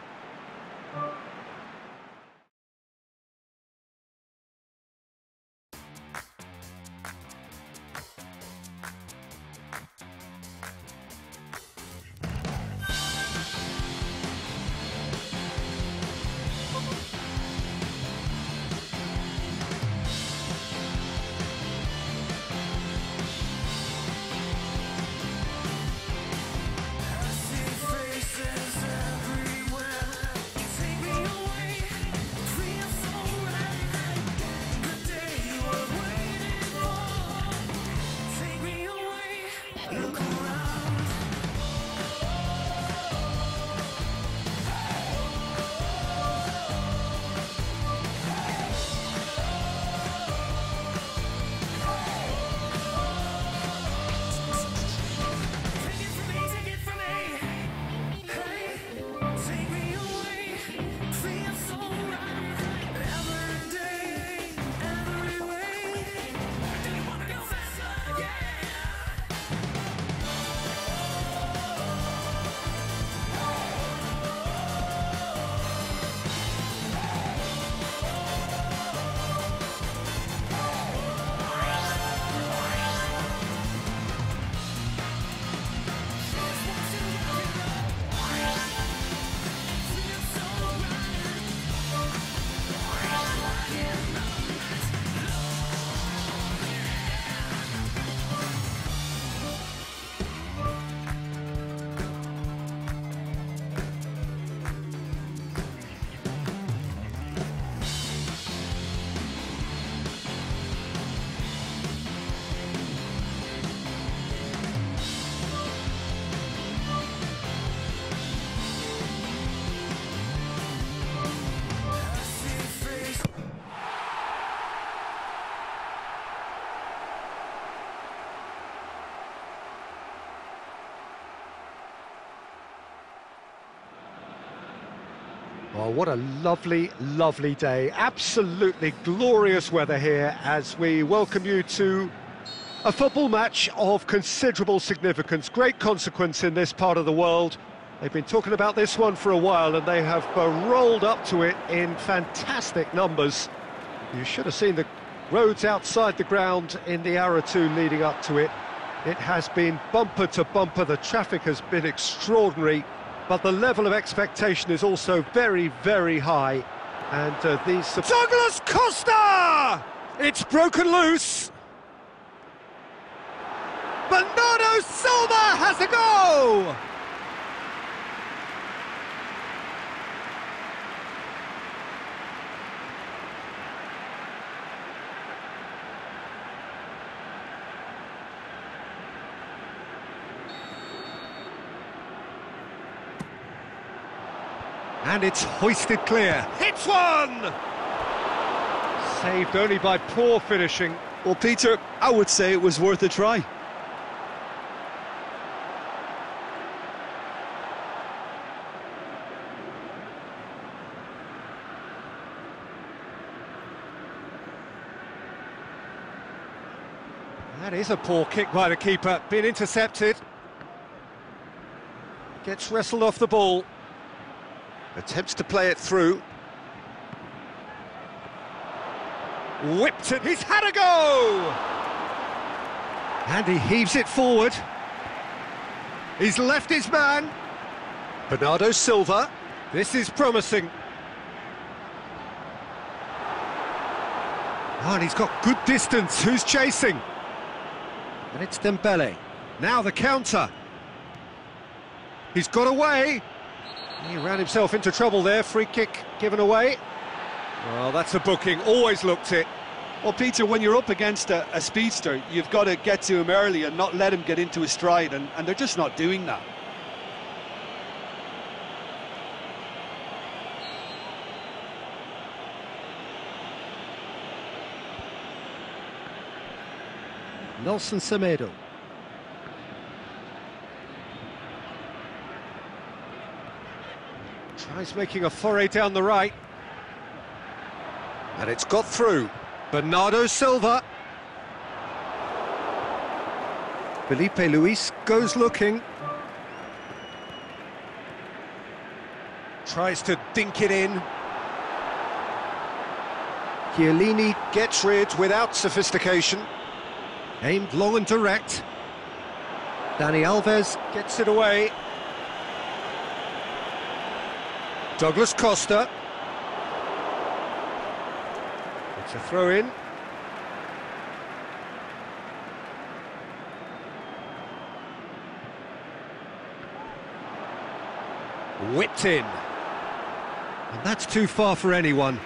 Oh, what a lovely, lovely day. Absolutely glorious weather here as we welcome you to a football match of considerable significance, great consequence in this part of the world. They've been talking about this one for a while and they have rolled up to it in fantastic numbers. You should have seen the roads outside the ground in the hour or two leading up to it. It has been bumper to bumper, the traffic has been extraordinary, but the level of expectation is also very, very high. And these... Douglas Costa! It's broken loose! Bernardo Silva has a go! And it's hoisted clear. Hits one! Saved only by poor finishing. Well, Peter, I would say it was worth a try. That is a poor kick by the keeper, been intercepted. Gets wrestled off the ball. Attempts to play it through. Whipped it, he's had a go! And he heaves it forward. He's left his man. Bernardo Silva. This is promising. Oh, and he's got good distance. Who's chasing? And it's Dembele. Now the counter. He's got away. He ran himself into trouble there. Free kick given away. Well, that's a booking. Always looked it. Well, Peter, when you're up against a speedster, you've got to get to him early and not let him get into his stride, and they're just not doing that. Nelson Semedo. Tries making a foray down the right. And it's got through. Bernardo Silva. Felipe Luis goes looking. Tries to dink it in. Chiellini gets rid without sophistication. Aimed long and direct. Dani Alves gets it away. Douglas Costa. It's a throw-in. Whipped in. And that's too far for anyone.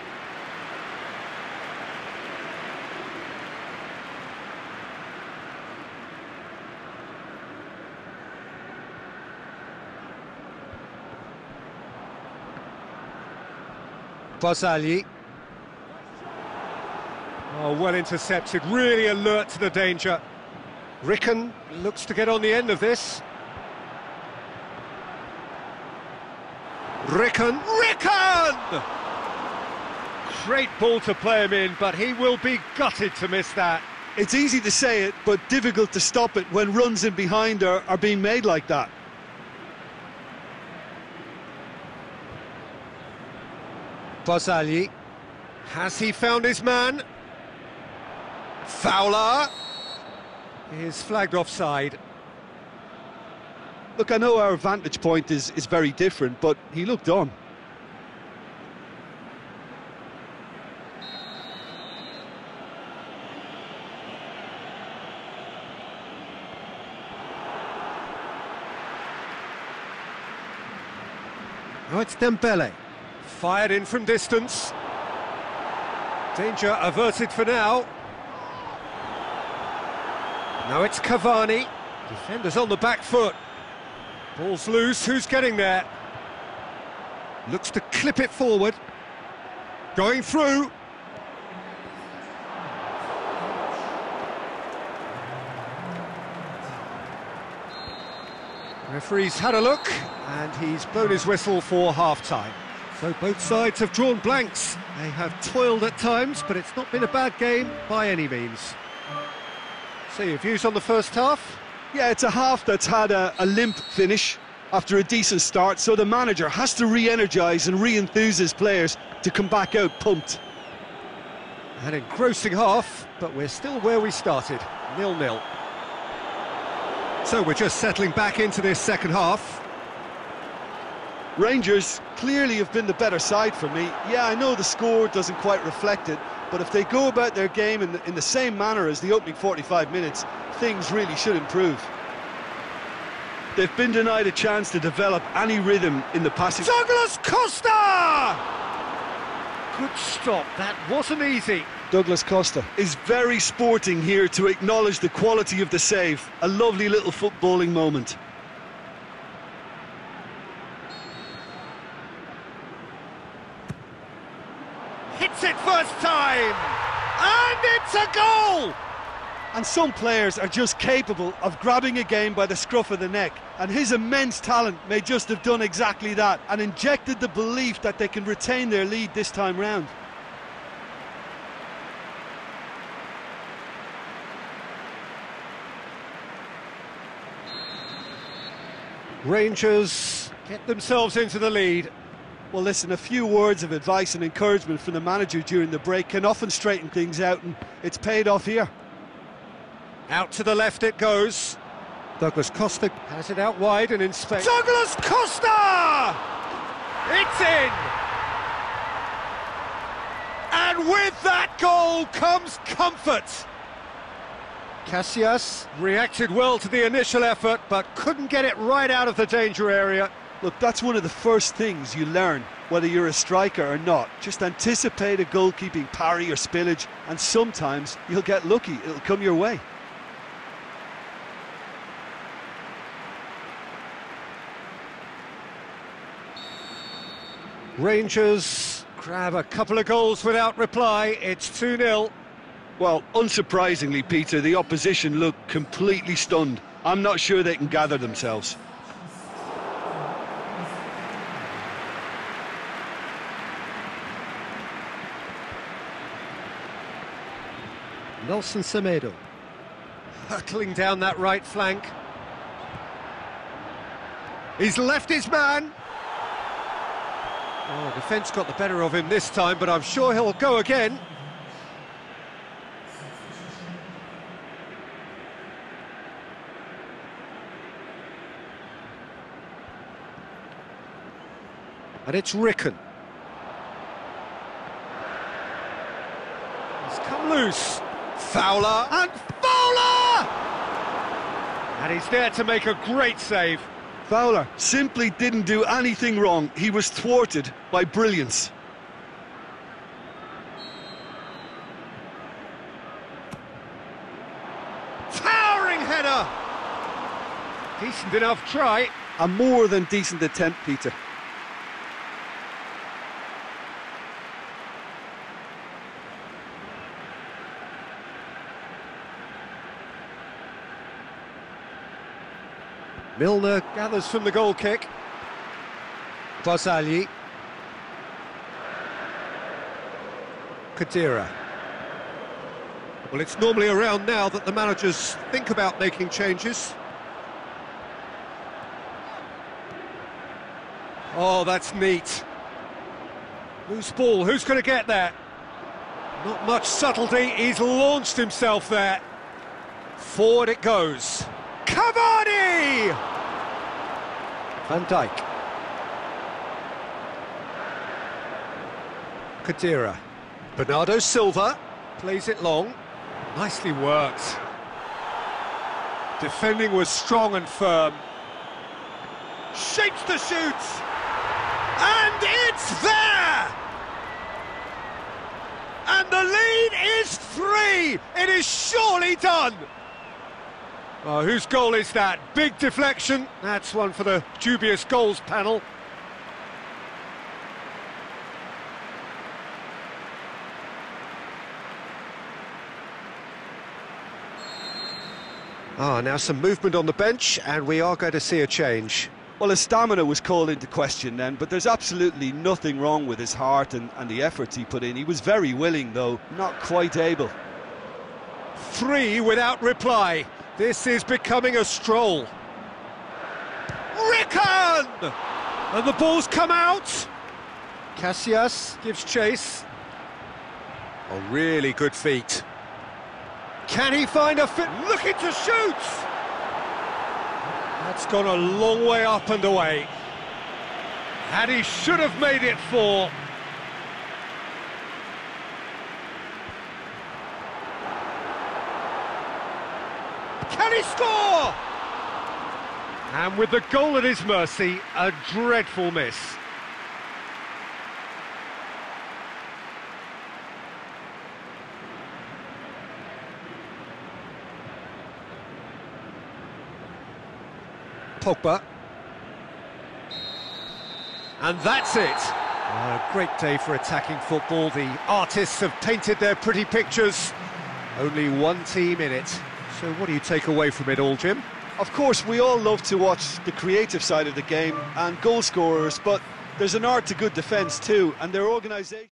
Barzagli. Oh, well intercepted, really alert to the danger. Ricken looks to get on the end of this. Ricken! Great ball to play him in, but he will be gutted to miss that. It's easy to say it, but difficult to stop it when runs in behind are being made like that. Barzagli. Has he found his man? Fowler is flagged offside. Look, I know our vantage point is very different, but he looked on. Oh, it's Dembele. Fired in from distance. Danger averted for now. Now it's Cavani. Defenders on the back foot. Ball's loose, who's getting there? Looks to clip it forward. Going through. Referee's had a look, and he's blown his whistle for half-time. So both sides have drawn blanks. They have toiled at times, but it's not been a bad game by any means. So your views on the first half? Yeah, it's a half that's had a limp finish after a decent start, so the manager has to re-energise and re-enthuse his players to come back out pumped. An engrossing half, but we're still where we started, 0-0. So we're just settling back into this second half. Rangers clearly have been the better side for me. Yeah, I know the score doesn't quite reflect it, but if they go about their game in the same manner as the opening 45 minutes, things really should improve. They've been denied a chance to develop any rhythm in the passing. Douglas Costa! Good stop, that wasn't easy. Douglas Costa is very sporting here to acknowledge the quality of the save. A lovely little footballing moment. It's a goal! And some players are just capable of grabbing a game by the scruff of the neck, and his immense talent may just have done exactly that and injected the belief that they can retain their lead this time round. Rangers get themselves into the lead. Well, listen, a few words of advice and encouragement from the manager during the break can often straighten things out, and it's paid off here. Out to the left it goes. Douglas Costa has it out wide and in space. Douglas Costa! It's in! And with that goal comes comfort. Casillas reacted well to the initial effort, but couldn't get it right out of the danger area. Look, that's one of the first things you learn, whether you're a striker or not. Just anticipate a goalkeeping parry or spillage, and sometimes you'll get lucky, it'll come your way. Rangers grab a couple of goals without reply. It's 2-0. Well, unsurprisingly, Peter, the opposition look completely stunned. I'm not sure they can gather themselves. Nelson Semedo hurtling down that right flank. He's left his man. Oh, defence got the better of him this time, but I'm sure he'll go again. And it's Ricken. He's come loose. Fowler and Fowler! And he's there to make a great save. Fowler simply didn't do anything wrong. He was thwarted by brilliance. Towering header! Decent enough try. A more than decent attempt, Peter. Milner gathers from the goal kick. Barzagli. Khedira. Well, it's normally around now that the managers think about making changes. Oh, that's neat. Loose ball, who's going to get that? Not much subtlety, he's launched himself there. Forward it goes. Cavani! Van Dijk. Khedira. Bernardo Silva plays it long. Nicely worked. Defending was strong and firm. Shapes the shoot! And it's there! And the lead is 3! It is surely done! Oh, whose goal is that? Big deflection. That's one for the dubious goals panel. Now some movement on the bench, and we are going to see a change. Well, his stamina was called into question then, but there's absolutely nothing wrong with his heart and the efforts he put in. He was very willing, though, not quite able. 3 without reply. This is becoming a stroll. Ricken! And the ball's come out. Casillas gives chase. Oh, really good feet. Can he find a fit? Looking to shoot! That's gone a long way up and away. And he should have made it 4. Can he score? And with the goal at his mercy, a dreadful miss. Pogba. And that's it. A great day for attacking football. The artists have painted their pretty pictures. Only one team in it. So what do you take away from it all, Jim? Of course, we all love to watch the creative side of the game and goal scorers, but there's an art to good defence too, and their organisation.